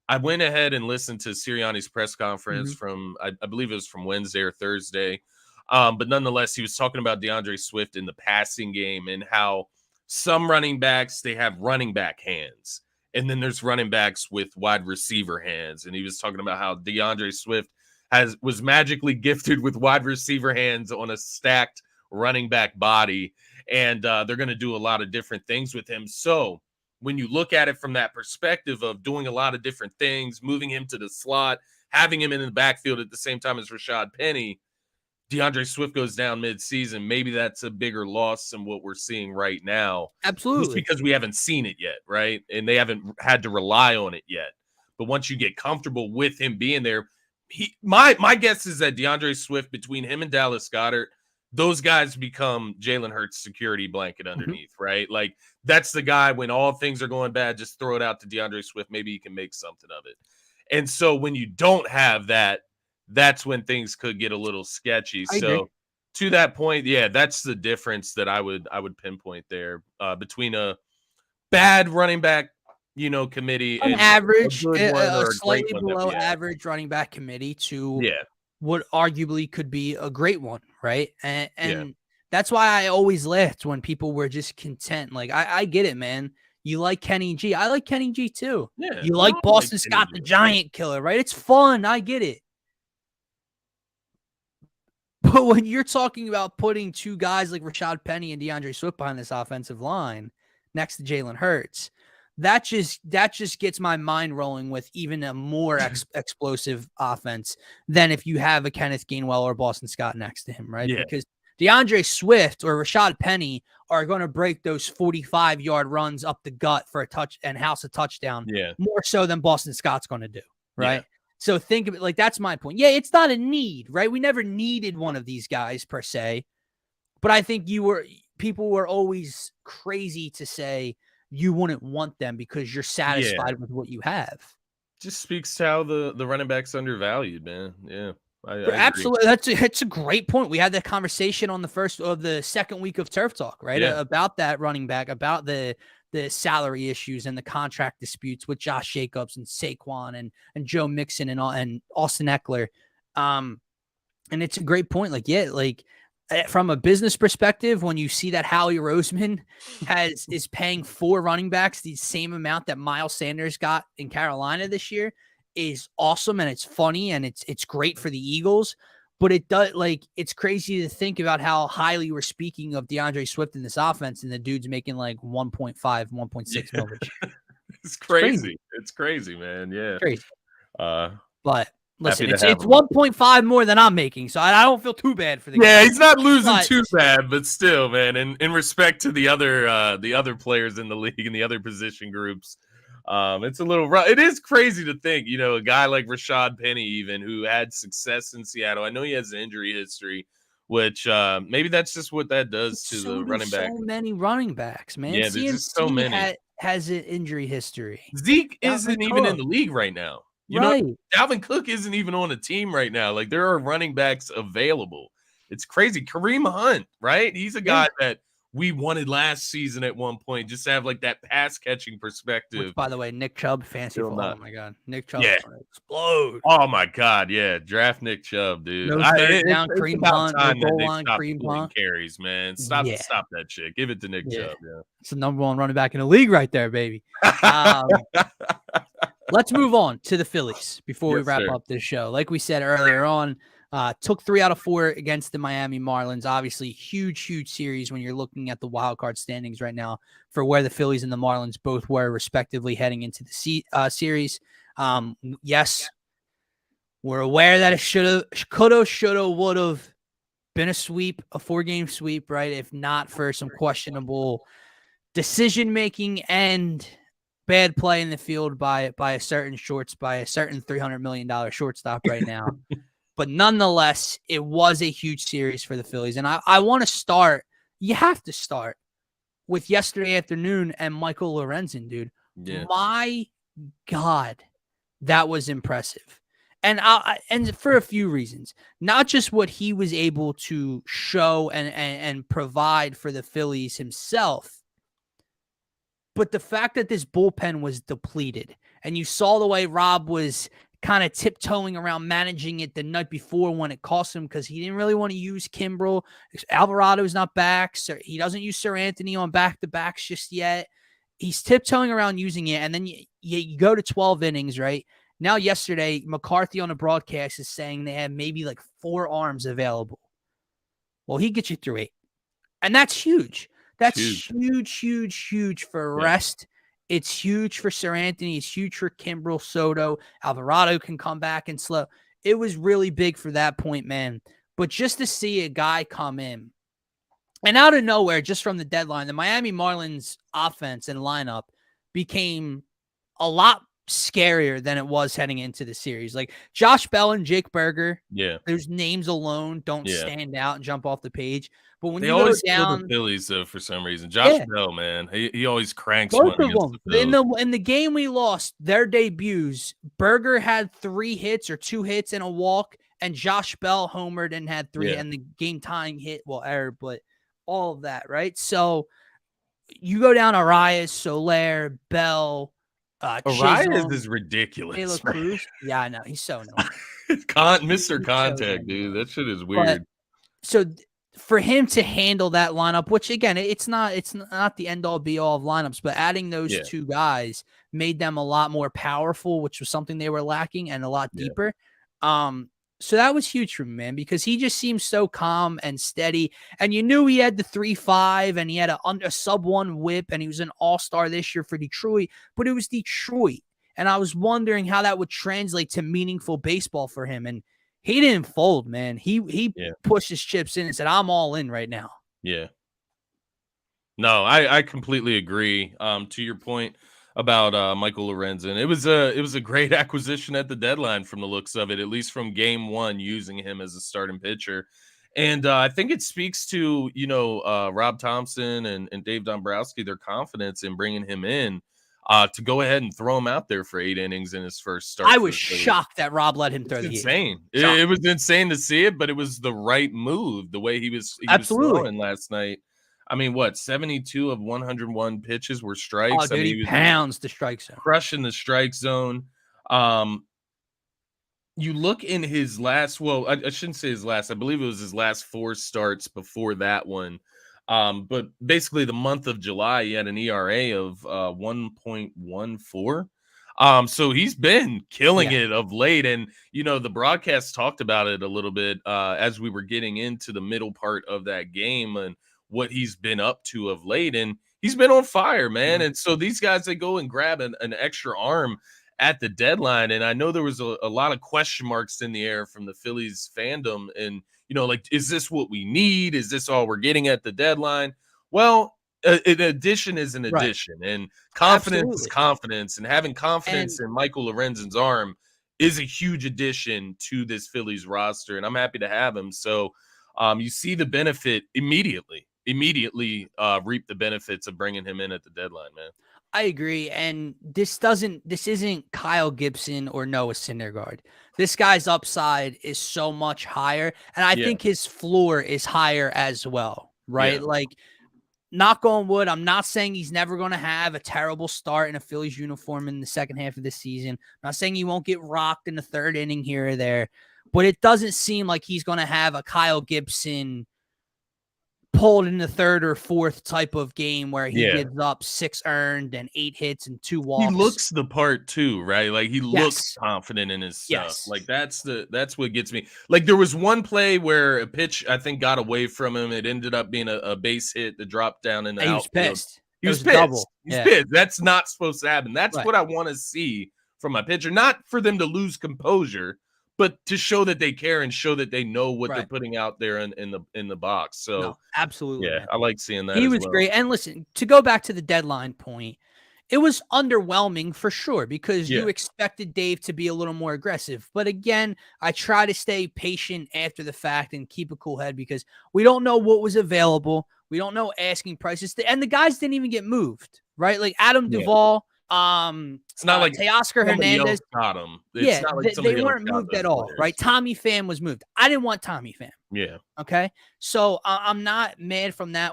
Speaker 2: I went ahead and listened to Sirianni's press conference from, I believe it was from Wednesday or Thursday. But nonetheless, he was talking about DeAndre Swift in the passing game and how some running backs, they have running back hands. And then there's running backs with wide receiver hands. And he was talking about how DeAndre Swift was magically gifted with wide receiver hands on a stacked running back body. And they're going to do a lot of different things with him. So when you look at it from that perspective of doing a lot of different things, moving him to the slot, having him in the backfield at the same time as Rashad Penny, DeAndre Swift goes down mid-season. Maybe that's a bigger loss than what we're seeing right now.
Speaker 1: Absolutely.
Speaker 2: Just because we haven't seen it yet, right? And they haven't had to rely on it yet. But once you get comfortable with him being there, my guess is that DeAndre Swift, between him and Dallas Goedert, those guys become Jalen Hurts' security blanket underneath, right? Like, that's the guy when all things are going bad, just throw it out to DeAndre Swift. Maybe he can make something of it. And so when you don't have that, that's when things could get a little sketchy. So to that point, yeah, that's the difference that I would pinpoint there between a bad running back, committee,
Speaker 1: an
Speaker 2: and
Speaker 1: average,
Speaker 2: a
Speaker 1: slightly below average running back committee to what arguably could be a great one, right? And that's why I always laughed when people were just content. Like, I get it, man. You like Kenny G. I like Kenny G too.
Speaker 2: Yeah,
Speaker 1: you like Boston Scott, the giant killer, right? It's fun. I get it. But when you're talking about putting two guys like Rashad Penny and DeAndre Swift behind this offensive line next to Jalen Hurts, that just gets my mind rolling with even a more explosive offense than if you have a Kenneth Gainwell or Boston Scott next to him, right?
Speaker 2: Yeah.
Speaker 1: Because DeAndre Swift or Rashad Penny are going to break those 45-yard runs up the gut for a touch and house a touchdown more so than Boston Scott's going to do, right? Yeah. So think of it like that's my point. Yeah, it's not a need, right? We never needed one of these guys per se, but I think people were always crazy to say you wouldn't want them because you're satisfied with what you have.
Speaker 2: Just speaks to how the running back's undervalued, man. Yeah, I
Speaker 1: absolutely. That's a great point. We had that conversation on the second week of Turf Talk, right?
Speaker 2: Yeah.
Speaker 1: About that running back, about the salary issues and the contract disputes with Josh Jacobs and Saquon and Joe Mixon and Austin Eckler. And it's a great point. Like, from a business perspective, when you see that Howie Roseman is paying 4 running backs the same amount that Miles Sanders got in Carolina this year is awesome. And it's funny and it's great for the Eagles. But it's crazy to think about how highly we're speaking of DeAndre Swift in this offense, and the dude's making like 1.5, 1.6 million.
Speaker 2: It's crazy. It's crazy, man. Yeah.
Speaker 1: Crazy. But listen,
Speaker 2: Happy to
Speaker 1: it's
Speaker 2: have him.
Speaker 1: 1.5 more than I'm making, so I don't feel too bad for the
Speaker 2: Yeah,
Speaker 1: guy.
Speaker 2: he's not losing
Speaker 1: But
Speaker 2: too bad, but still, man. In respect to the other players in the league and the other position groups, it's a little rough. It is crazy to think, a guy like Rashad Penny, even who had success in Seattle. I know he has an injury history, which maybe that's just what that does to
Speaker 1: so
Speaker 2: the
Speaker 1: do
Speaker 2: running back.
Speaker 1: so many running backs, man.
Speaker 2: Yeah, there's just so
Speaker 1: CMC
Speaker 2: many.
Speaker 1: has an injury history.
Speaker 2: Zeke
Speaker 1: Dalvin
Speaker 2: isn't even in
Speaker 1: Cook,
Speaker 2: the league right now.
Speaker 1: right?
Speaker 2: Dalvin Cook isn't even on a team right now. Like, there are running backs available. It's crazy. Kareem Hunt, right? He's a
Speaker 1: Yeah.
Speaker 2: guy that we wanted last season at one point, just to have like that pass catching perspective.
Speaker 1: Which, by the way, Nick Chubb, fancy
Speaker 2: Still
Speaker 1: football.
Speaker 2: not.
Speaker 1: Oh my God, Nick Chubb
Speaker 2: Yeah.
Speaker 1: is going to explode.
Speaker 2: Oh my God, yeah. Draft Nick Chubb, dude.
Speaker 1: No third down,
Speaker 2: It's
Speaker 1: Kareem
Speaker 2: about
Speaker 1: Hunt. No
Speaker 2: time that
Speaker 1: goal
Speaker 2: they
Speaker 1: line,
Speaker 2: stop
Speaker 1: Kareem
Speaker 2: splitting
Speaker 1: Hunt.
Speaker 2: carries, man.
Speaker 1: Yeah.
Speaker 2: Stop that shit. Give it to Nick Chubb. Yeah.
Speaker 1: It's the number one running back in the league right there, baby. Let's move on to the Phillies before we wrap up this show. Like we said earlier on, took 3 out of 4 against the Miami Marlins. Obviously, huge series when you're looking at the wild card standings right now for where the Phillies and the Marlins both were respectively heading into the series. Yes, we're aware that it coulda, shoulda, would've been a sweep, a 4-game sweep, right? If not for some questionable decision making and bad play in the field by a certain $300 million shortstop right now. But nonetheless, it was a huge series for the Phillies. And I want to start, you have to start with yesterday afternoon and Michael Lorenzon, dude. Yeah. My God, that was impressive. And for a few reasons, not just what he was able to show and provide for the Phillies himself, but the fact that this bullpen was depleted. And you saw the way Rob was kind of tiptoeing around managing it the night before when it cost him because he didn't really want to use Kimbrel. Alvarado's not back. So he doesn't use Sir Anthony on back-to-backs just yet. He's tiptoeing around using it, and then you go to 12 innings, right? Now yesterday, McCarthy on the broadcast is saying they have maybe like 4 arms available. Well, he gets you through 8. And that's huge. That's huge for rest. It's huge for Sir Anthony. It's huge for Kimbrel, Soto. Alvarado can come back and slow. It was really big for that point, man. But just to see a guy come in and out of nowhere, just from the deadline, the Miami Marlins offense and lineup became a lot scarier than it was heading into the series. Like Josh Bell and Jake Berger, those names alone don't stand out and jump off the page. But when
Speaker 2: they
Speaker 1: you
Speaker 2: always
Speaker 1: go down,
Speaker 2: kill the Phillies though for some reason. Josh Bell, man, he always cranks
Speaker 1: both
Speaker 2: one
Speaker 1: of them. In the game we lost, their debuts, Berger had 3 hits or 2 hits and a walk, and Josh Bell homered and had 3 and the game tying hit, error, but all of that, right? So you go down Arias, Soler, Bell,
Speaker 2: Arias is ridiculous.
Speaker 1: Taylor Cruz. Yeah, I know. He's so annoying.
Speaker 2: Mr. Contact, dude. That shit is weird.
Speaker 1: So for him to handle that lineup, which again, it's not the end all be all of lineups, but adding those 2 guys made them a lot more powerful, which was something they were lacking, and a lot deeper. So that was huge for me, man, because he just seems so calm and steady. And you knew he had the 3.5 and he had a sub-1 whip, and he was an all-star this year for Detroit, but it was Detroit. And I was wondering how that would translate to meaningful baseball for him. And he didn't fold, man. He pushed his chips in and said, I'm all in right now.
Speaker 2: Yeah. No, I completely agree. To your point about Michael Lorenzon, it was a great acquisition at the deadline from the looks of it, at least from game 1, using him as a starting pitcher. And I think it speaks to, Rob Thompson and Dave Dombrowski, their confidence in bringing him in to go ahead and throw him out there for 8 innings in his first start.
Speaker 1: I was shocked that Rob let him throw the
Speaker 2: insane. It was insane to see it, but it was the right move, the way he was throwing last night. I mean, 72 of 101 pitches were strikes.
Speaker 1: Oh, dude,
Speaker 2: I mean,
Speaker 1: he pounds the strike zone.
Speaker 2: Crushing the strike zone. You look in his last, I shouldn't say his last. I believe it was his last 4 starts before that one. But basically the month of July, he had an ERA of 1.14. So he's been killing it of late. And, the broadcast talked about it a little bit as we were getting into the middle part of that game and what he's been up to of late. And he's been on fire, man. And so these guys, they go and grab an extra arm at the deadline. And I know there was a lot of question marks in the air from the Phillies fandom. And, like, is this what we need? Is this all we're getting at the deadline? Well, an addition is an
Speaker 1: Right.
Speaker 2: addition, and confidence is
Speaker 1: Absolutely.
Speaker 2: confidence. And having confidence
Speaker 1: And
Speaker 2: in Michael Lorenzon's arm is a huge addition to this Phillies roster. And I'm happy to have him. So you see the benefit immediately reap the benefits of bringing him in at the deadline, man.
Speaker 1: I agree. And this isn't Kyle Gibson or Noah Syndergaard. This guy's upside is so much higher. And I think his floor is higher as well, right?
Speaker 2: Yeah.
Speaker 1: Like, knock on wood, I'm not saying he's never going to have a terrible start in a Phillies uniform in the second half of the season. I'm not saying he won't get rocked in the third inning here or there, but it doesn't seem like he's going to have a Kyle Gibson pulled in the third or fourth type of game where he gives up 6 earned and 8 hits and 2 walks.
Speaker 2: He looks the part too, right? Like, he looks confident in his stuff.
Speaker 1: Yes.
Speaker 2: Like, that's what gets me. Like, there was one play where a pitch, I think, got away from him. It ended up being a base hit that dropped down in the outfield.
Speaker 1: He was pissed.
Speaker 2: He was pissed. He's pissed. That's not supposed to happen. That's
Speaker 1: Right.
Speaker 2: what I want to see from my pitcher. Not for them to lose composure, but to show that they care and show that they know what they're putting out there in the box. So
Speaker 1: no, absolutely.
Speaker 2: Yeah,
Speaker 1: man.
Speaker 2: I like seeing that.
Speaker 1: He
Speaker 2: as
Speaker 1: was
Speaker 2: well.
Speaker 1: great. And listen, to go back to the deadline point, it was underwhelming for sure because you expected Dave to be a little more aggressive. But again, I try to stay patient after the fact and keep a cool head because we don't know what was available. We don't know asking prices. And the guys didn't even get moved, right? Like Adam Duvall,
Speaker 2: it's not like
Speaker 1: Teoscar Hernandez
Speaker 2: got him. It's not like
Speaker 1: they weren't moved at all, right? Tommy Pham was moved. I didn't want Tommy Pham.
Speaker 2: Yeah.
Speaker 1: Okay. So I'm not mad from that.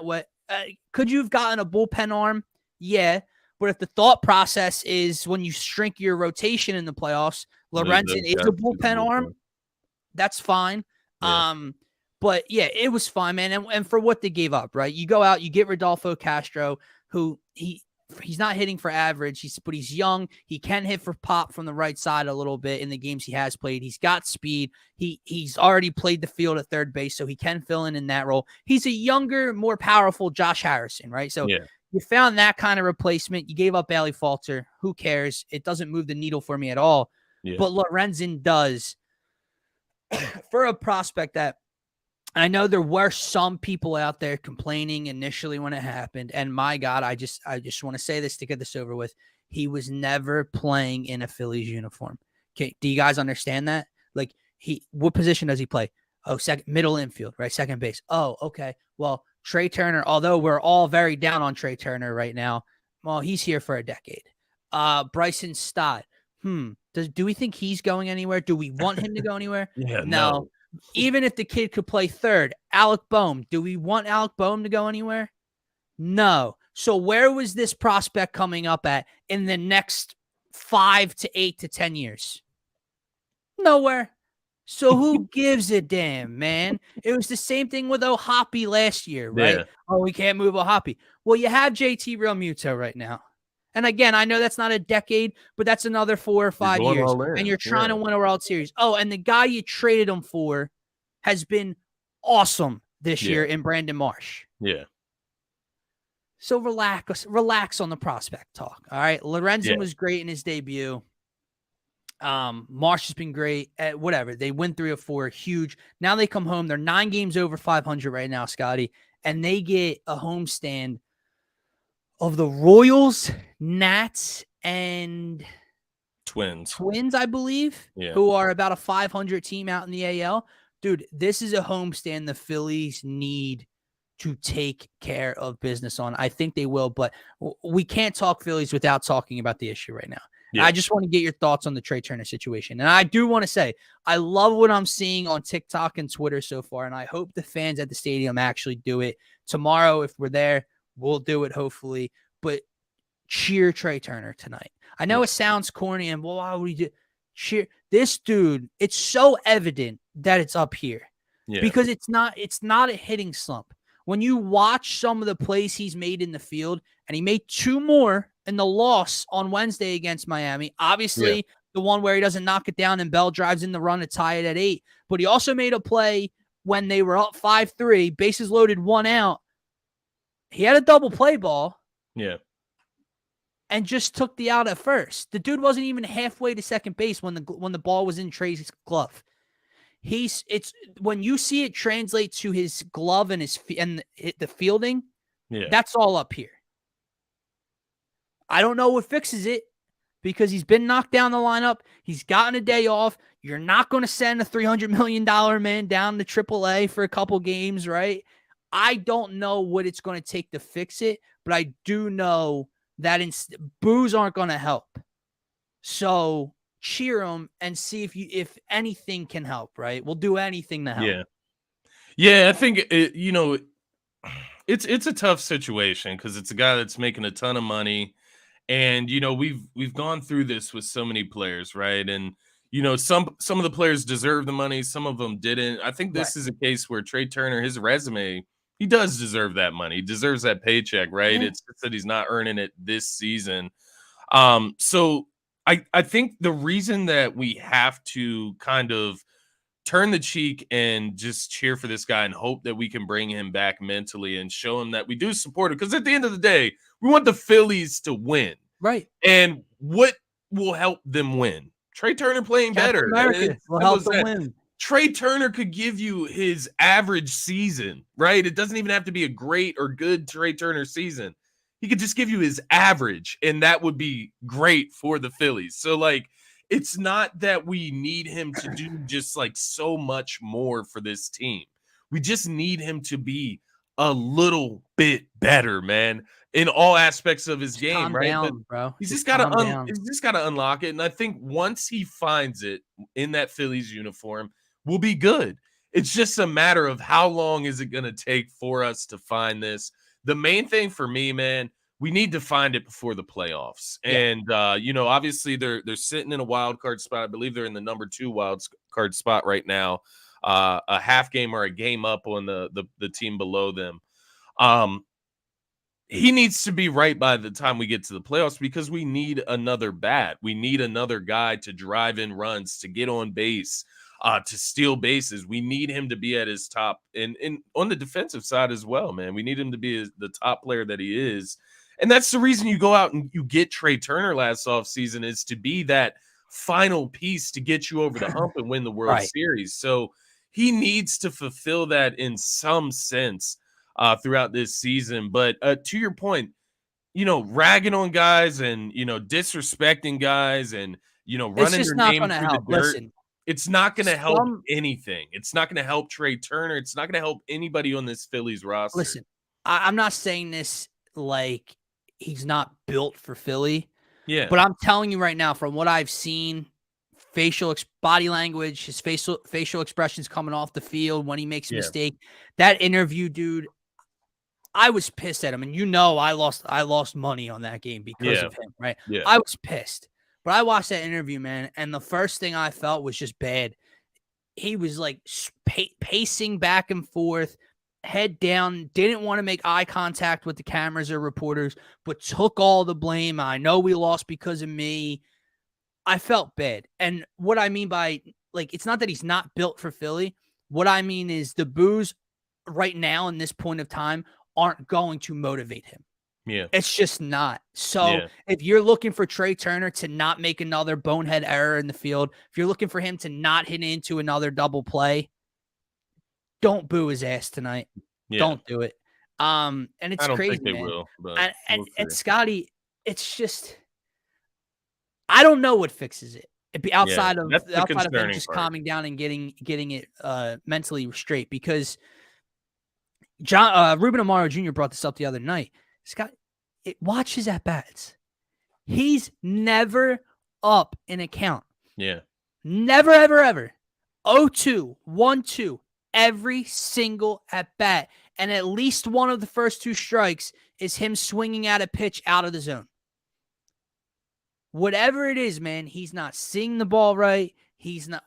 Speaker 1: Could you have gotten a bullpen arm? Yeah. But if the thought process is when you shrink your rotation in the playoffs, Lorenzon is a bullpen arm, that's fine.
Speaker 2: Yeah.
Speaker 1: But yeah, it was fine, man. And for what they gave up, right? You go out, you get Rodolfo Castro, who he's not hitting for average, but he's young. He can hit for pop from the right side a little bit in the games he has played. He's got speed. He's already played the field at third base, so he can fill in that role. He's a younger, more powerful Josh Harrison, right? So you found that kind of replacement. You gave up Bailey Falter. Who cares? It doesn't move the needle for me at all.
Speaker 2: Yeah.
Speaker 1: But Lorenzon does. For a prospect that I know there were some people out there complaining initially when it happened. And my God, I just want to say this to get this over with. He was never playing in a Phillies uniform. Okay. Do you guys understand that? Like, what position does he play? Oh, middle infield, right? Second base. Oh, okay. Well, Trey Turner, although we're all very down on Trey Turner right now, well, he's here for a decade. Bryson Stott. Do we think he's going anywhere? Do we want him to go anywhere? No. Even if the kid could play third, Alec Boehm, do we want Alec Boehm to go anywhere? No. So where was this prospect coming up at in the next 5 to 8 to 10 years? Nowhere. So who gives a damn, man? It was the same thing with O'Hoppe last year, right?
Speaker 2: Yeah.
Speaker 1: Oh, we can't move O'Hoppe. Well, you have JT Realmuto right now. And again, I know that's not a decade, but that's another 4 or 5 years. And you're trying to win a World Series. Oh, and the guy you traded him for has been awesome this year in Brandon Marsh.
Speaker 2: Yeah.
Speaker 1: So relax on the prospect talk. All right. Lorenzon was great in his debut. Marsh has been great at whatever. They win 3 or 4, huge. Now they come home. They're 9 games over 500 right now, Scotty, and they get a homestand of the Royals, Nats, and
Speaker 2: Twins,
Speaker 1: I believe, who are about a 500 team out in the AL. Dude, this is a homestand the Phillies need to take care of business on. I think they will, but we can't talk Phillies without talking about the issue right now. Yeah. I just want to get your thoughts on the Trey Turner situation. And I do want to say, I love what I'm seeing on TikTok and Twitter so far, and I hope the fans at the stadium actually do it. Tomorrow, if we're there, we'll do it, hopefully. But cheer Trey Turner tonight. I know it sounds corny, and why would we do cheer? This dude, it's so evident that it's up here because it's not a hitting slump. When you watch some of the plays he's made in the field, and he made 2 more in the loss on Wednesday against Miami, obviously the one where he doesn't knock it down and Bell drives in the run to tie it at 8, but he also made a play when they were up 5-3, bases loaded, 1 out. He had a double play ball.
Speaker 2: Yeah.
Speaker 1: and just took the out at first. The dude wasn't even halfway to second base when the ball was in Trey's glove. It's when you see it translate to his glove and the fielding, that's all up here. I don't know what fixes it because he's been knocked down the lineup. He's gotten a day off. You're not going to send a $300 million man down to AAA for a couple games, right? I don't know what it's going to take to fix it, but I do know that boos aren't going to help. So cheer them and see if anything can help, right? We'll do anything to help.
Speaker 2: Yeah. I think it's a tough situation because it's a guy that's making a ton of money, and we've gone through this with so many players, right? And some of the players deserve the money, some of them didn't. I think this is a case where Trey Turner, his resume, he does deserve that money. He deserves that paycheck, right? It's just that he's not earning it this season. So I think the reason that we have to kind of turn the cheek and just cheer for this guy and hope that we can bring him back mentally and show him that we do support him, because at the end of the day, we want the Phillies to win.
Speaker 1: Right.
Speaker 2: And what will help them win? Trey Turner playing better.
Speaker 1: America will help them win.
Speaker 2: Trey Turner could give you his average season, right? It doesn't even have to be a great or good Trey Turner season. He could just give you his average, and that would be great for the Phillies. So, like, it's not that we need him to do just like so much more for this team. We just need him to be a little bit better, man, in all aspects of his game,
Speaker 1: calm
Speaker 2: right?
Speaker 1: down, bro.
Speaker 2: He's just got to unlock it. And I think once he finds it in that Phillies uniform, we'll be good. It's just a matter of how long is it going to take for us to find this. The main thing for me, man, we need to find it before the playoffs. And, obviously they're sitting in a wild card spot. I believe they're in the number 2 wild card spot right now, a half game or a game up on the team below them. He needs to be right by the time we get to the playoffs because we need another bat. We need another guy to drive in runs, to get on base, to steal bases. We need him to be at his top and on the defensive side as well, man. We need him to be the top player that he is. And that's the reason you go out and you get Trey Turner last offseason, is to be that final piece to get you over the hump and win the World Series. So he needs to fulfill that in some sense throughout this season. But to your point, ragging on guys and, disrespecting guys and, running their name through the dirt.
Speaker 1: Listen,
Speaker 2: it's not going to help anything. It's not going to help Trey Turner. It's not going to help anybody on this Phillies roster.
Speaker 1: Listen, I'm not saying this like he's not built for Philly.
Speaker 2: Yeah.
Speaker 1: But I'm telling you right now, from what I've seen, body language, his facial expressions coming off the field when he makes a mistake, that interview, dude, I was pissed at him. And I lost money on that game because of him, right?
Speaker 2: Yeah.
Speaker 1: I was pissed. But I watched that interview, man, and the first thing I felt was just bad. He was like pacing back and forth, head down, didn't want to make eye contact with the cameras or reporters, but took all the blame. I know we lost because of me. I felt bad. And what I mean by, like, it's not that he's not built for Philly. What I mean is the boos right now in this point of time aren't going to motivate him.
Speaker 2: Yeah.
Speaker 1: It's just not. So if you're looking for Trey Turner to not make another bonehead error in the field, if you're looking for him to not hit into another double play, don't boo his ass tonight. Yeah. Don't do it. And it's crazy. I don't think they will. But and Scotty, it's just, I don't know what fixes it. It'd be outside of him just calming down and getting it mentally straight, because Ruben Amaro Jr. brought this up the other night. Scott, watch his at-bats. He's never up in a count.
Speaker 2: Yeah.
Speaker 1: Never, ever, ever. 0-2, 1-2, every single at-bat. And at least one of the first 2 strikes is him swinging at a pitch out of the zone. Whatever it is, man, he's not seeing the ball right. He's not.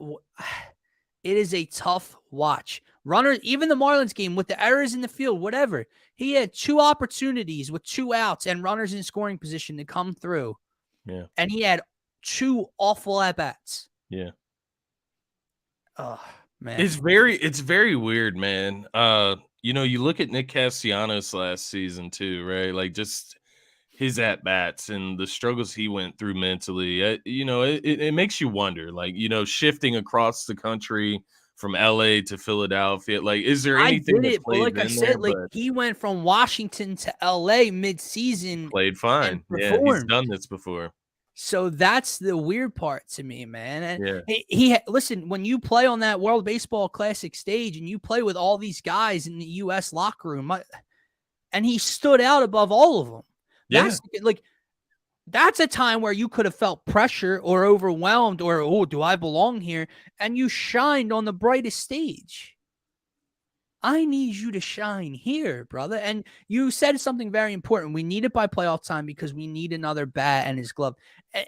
Speaker 1: It is a tough watch. Runner, even the Marlins game with the errors in the field, whatever. He had 2 opportunities with 2 outs and runners in scoring position to come through.
Speaker 2: Yeah.
Speaker 1: And he had 2 awful at-bats.
Speaker 2: Yeah.
Speaker 1: Oh, man.
Speaker 2: It's very weird, man. You look at Nick Castellanos last season too, right? Like, just his at bats and the struggles he went through mentally, it makes you wonder, like, shifting across the country from LA to Philadelphia, like, is there
Speaker 1: I
Speaker 2: anything
Speaker 1: get
Speaker 2: that
Speaker 1: it, but
Speaker 2: plays
Speaker 1: like I
Speaker 2: in there?
Speaker 1: said, like
Speaker 2: But
Speaker 1: he went from Washington to LA mid-season
Speaker 2: played
Speaker 1: and
Speaker 2: fine. Yeah, he's
Speaker 1: performed.
Speaker 2: done this before.
Speaker 1: So that's the weird part to me, man. And
Speaker 2: Yeah,
Speaker 1: listen, when you play on that World Baseball Classic stage and you play with all these guys in the U.S. locker room, and he stood out above all of them.
Speaker 2: yeah,
Speaker 1: That's a time where you could have felt pressure or overwhelmed or, oh, do I belong here? And you shined on the brightest stage. I need you to shine here, brother. And you said something very important. We need it by playoff time because we need another bat and his glove.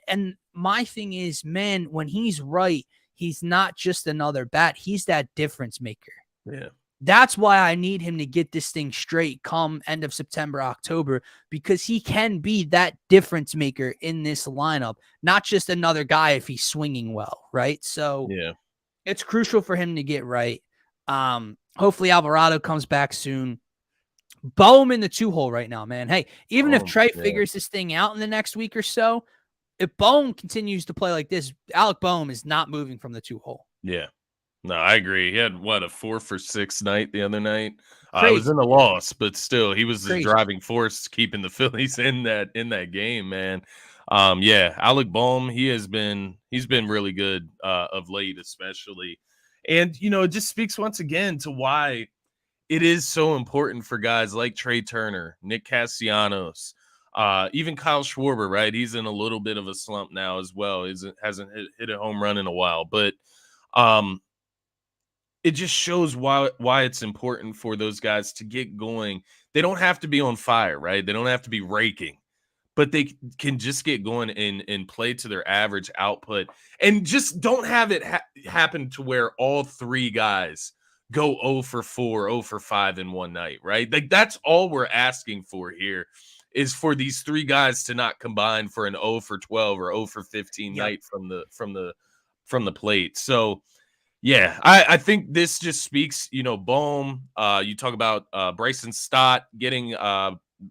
Speaker 1: And my thing is, man, when he's right, he's not just another bat. He's that difference maker.
Speaker 2: yeah,
Speaker 1: That's why I need him to get this thing straight come end of September, October, because he can be that difference maker in this lineup, not just another guy if he's swinging well, right? So
Speaker 2: yeah.
Speaker 1: it's crucial for him to get right. Hopefully Alvarado comes back soon. Bohm in the 2-hole right now, man. Hey, even if Trey
Speaker 2: Yeah,
Speaker 1: figures this thing out in the next week or so, if Bohm continues to play like this, Alec Bohm is not moving from the 2-hole.
Speaker 2: yeah. No, I agree. He had a 4-for-6 night the other night. It was
Speaker 1: Crazy.
Speaker 2: in a loss, but still, he was the
Speaker 1: Crazy.
Speaker 2: driving force keeping the Phillies in that game, man. Yeah, Alec Bohm, he's been really good of late, especially, and it just speaks once again to why it is so important for guys like Trey Turner, Nick Castellanos, even Kyle Schwarber. Right, he's in a little bit of a slump now as well. Hasn't hit a home run in a while, but um it just shows why it's important for those guys to get going. They don't have to be on fire, right? They don't have to be raking, but they can just get going and play to their average output, and just don't have it happen to where all three guys go 0 for 4, 0 for 5 in one night, right? Like, that's all we're asking for here, is for these three guys to not combine for an 0 for 12 or 0 for 15
Speaker 1: Yep.
Speaker 2: night from the plate. So yeah, I think this just speaks, Bohm. You talk about Bryson Stott getting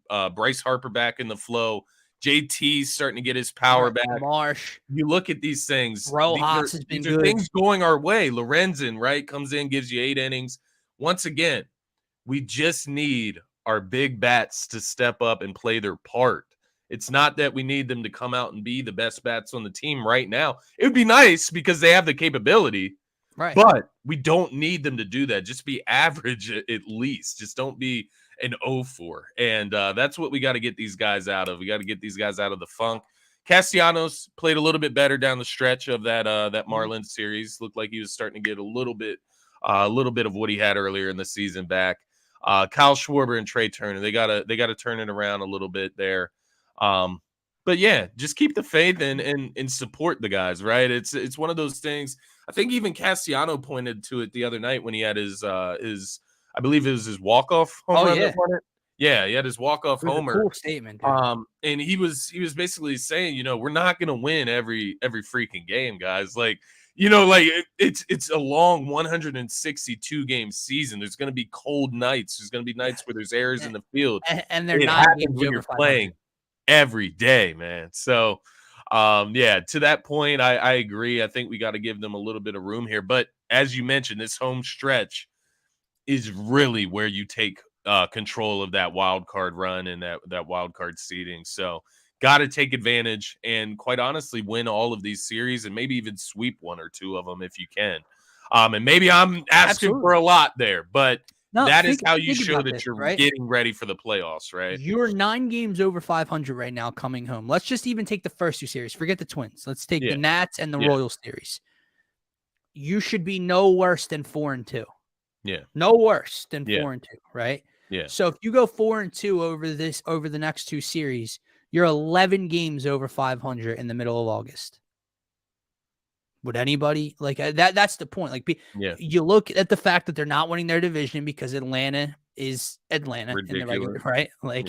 Speaker 2: Bryce Harper back in the flow. JT's starting to get his power back.
Speaker 1: Marsh.
Speaker 2: You look at these things.
Speaker 1: Rojas has been
Speaker 2: these are
Speaker 1: good.
Speaker 2: things going our way. Lorenzon, right, comes in, gives you 8 innings. Once again, we just need our big bats to step up and play their part. It's not that we need them to come out and be the best bats on the team right now. It would be nice because they have the capability.
Speaker 1: Right.
Speaker 2: But we don't need them to do that. Just be average at least. Just don't be an 0-4. And that's what we got to get these guys out of. We got to get these guys out of the funk. Castellanos played a little bit better down the stretch of that Marlins series. Looked like he was starting to get a little bit of what he had earlier in the season back. Kyle Schwarber and Trey Turner, they gotta turn it around a little bit there. But yeah, just keep the faith and support the guys, right? It's one of those things. I think even Castellano pointed to it the other night when he had his I believe it was his walk-off home run that won it. Yeah, he had his walk-off homer.
Speaker 1: Cool statement, dude.
Speaker 2: And he was basically saying, we're not gonna win every freaking game, guys. Like, like it's a long 162 game season. There's gonna be cold nights. There's gonna be nights where there's errors in the field.
Speaker 1: And they're
Speaker 2: it
Speaker 1: not
Speaker 2: happens
Speaker 1: games
Speaker 2: when
Speaker 1: over
Speaker 2: you're
Speaker 1: 500.
Speaker 2: playing every day, man. So yeah, to that point, I agree. I think we got to give them a little bit of room here. But as you mentioned, this home stretch is really where you take control of that wild card run and that wild card seeding. So got to take advantage and, quite honestly, win all of these series and maybe even sweep one or two of them if you can. And maybe I'm asking for a lot there, but that is how you show that you're getting ready for the playoffs, right?
Speaker 1: You're 9 games over 500 right now coming home. Let's just even take the first 2 series. Forget the Twins. Let's take the Nats and the Royals series. You should be no worse than 4-2.
Speaker 2: Yeah.
Speaker 1: No worse than 4-2, right?
Speaker 2: Yeah.
Speaker 1: So if you go 4-2 over the next 2 series, you're 11 games over 500 in the middle of August. Would anybody like that? That's the point. Like, you look at the fact that they're not winning their division because Atlanta is Atlanta in the regular, right? Like,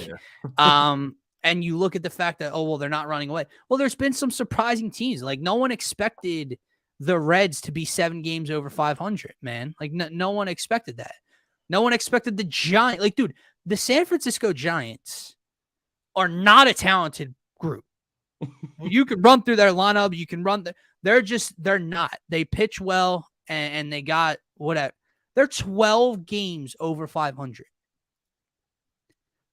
Speaker 1: and you look at the fact that, they're not running away. Well, there's been some surprising teams. Like, no one expected the Reds to be 7 games over 500, man. Like, no one expected that. No one expected the Giants. Like, dude, the San Francisco Giants are not a talented group. You can run through their lineup. You can run. They're not. They pitch well, and they got whatever. They're 12 games over 500.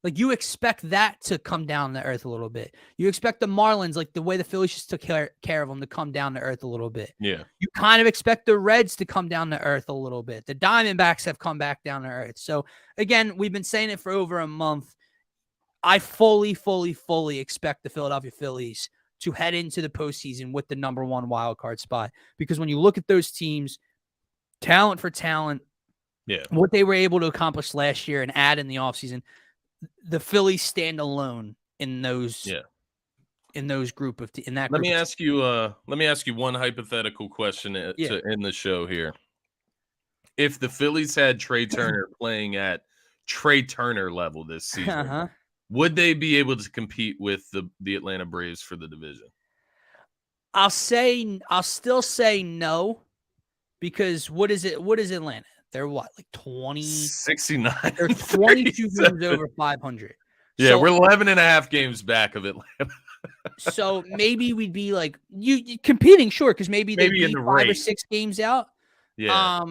Speaker 1: Like, you expect that to come down to earth a little bit. You expect the Marlins, like the way the Phillies just took care of them, to come down to earth a little bit.
Speaker 2: Yeah.
Speaker 1: You kind of expect the Reds to come down to earth a little bit. The Diamondbacks have come back down to earth. So, again, we've been saying it for over a month. I fully expect the Philadelphia Phillies to head into the postseason with the number one wild card spot. Because when you look at those teams, talent for talent, what they were able to accomplish last year and add in the offseason, the Phillies stand alone in those in those group of in that.
Speaker 2: Let me ask you one hypothetical question to end the show here. If the Phillies had Trey Turner playing at Trey Turner level this season, would they be able to compete with the Atlanta Braves for the division?
Speaker 1: I'll still say no, because what is Atlanta? They're what, like
Speaker 2: 69?
Speaker 1: They're 22 games over 500.
Speaker 2: Yeah, so, we're 11 and a half games back of Atlanta.
Speaker 1: So maybe we'd be like you competing, sure, because maybe they'd be 5 or 6 games out.
Speaker 2: Yeah.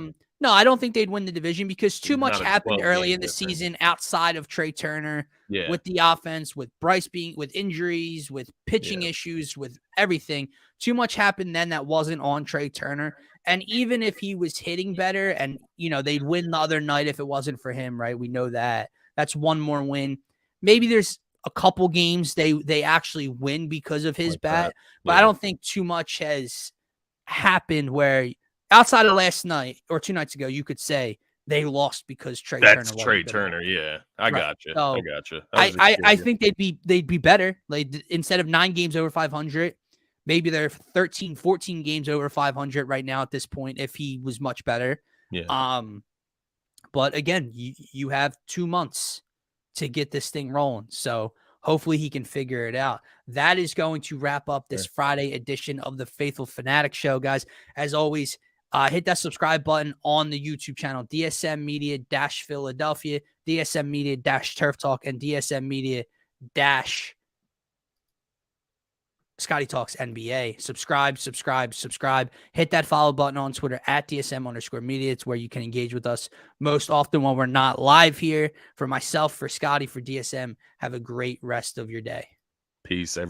Speaker 1: No, I don't think they'd win the division because too much happened early in the season outside of Trey Turner with the offense, with Bryce with injuries, with pitching issues, with everything. Too much happened then that wasn't on Trey Turner. And even if he was hitting better and, they'd win the other night if it wasn't for him, right? We know that. That's one more win. Maybe there's a couple games they actually win because of his bat. But I don't think too much has happened where outside of last night or 2 nights ago, you could say they lost because Trey Turner.
Speaker 2: That's Trey Turner, I got you.
Speaker 1: So
Speaker 2: I got you.
Speaker 1: I think they'd be better. Like, instead of 9 games over 500, maybe they're 13, 14 games over 500 right now at this point if he was much better.
Speaker 2: Yeah.
Speaker 1: But again, you have 2 months to get this thing rolling. So hopefully he can figure it out. That is going to wrap up this Friday edition of the Phaithful Phanatics Show, guys. As always, hit that subscribe button on the YouTube channel, DSM-Media-Philadelphia, DSM-Media-Turf Talk, and DSM-Media- Scotty Talks NBA. Subscribe. Hit that follow button on Twitter at DSM_media. It's where you can engage with us most often when we're not live here. For myself, for Scotty, for DSM, have a great rest of your day.
Speaker 2: Peace, everyone.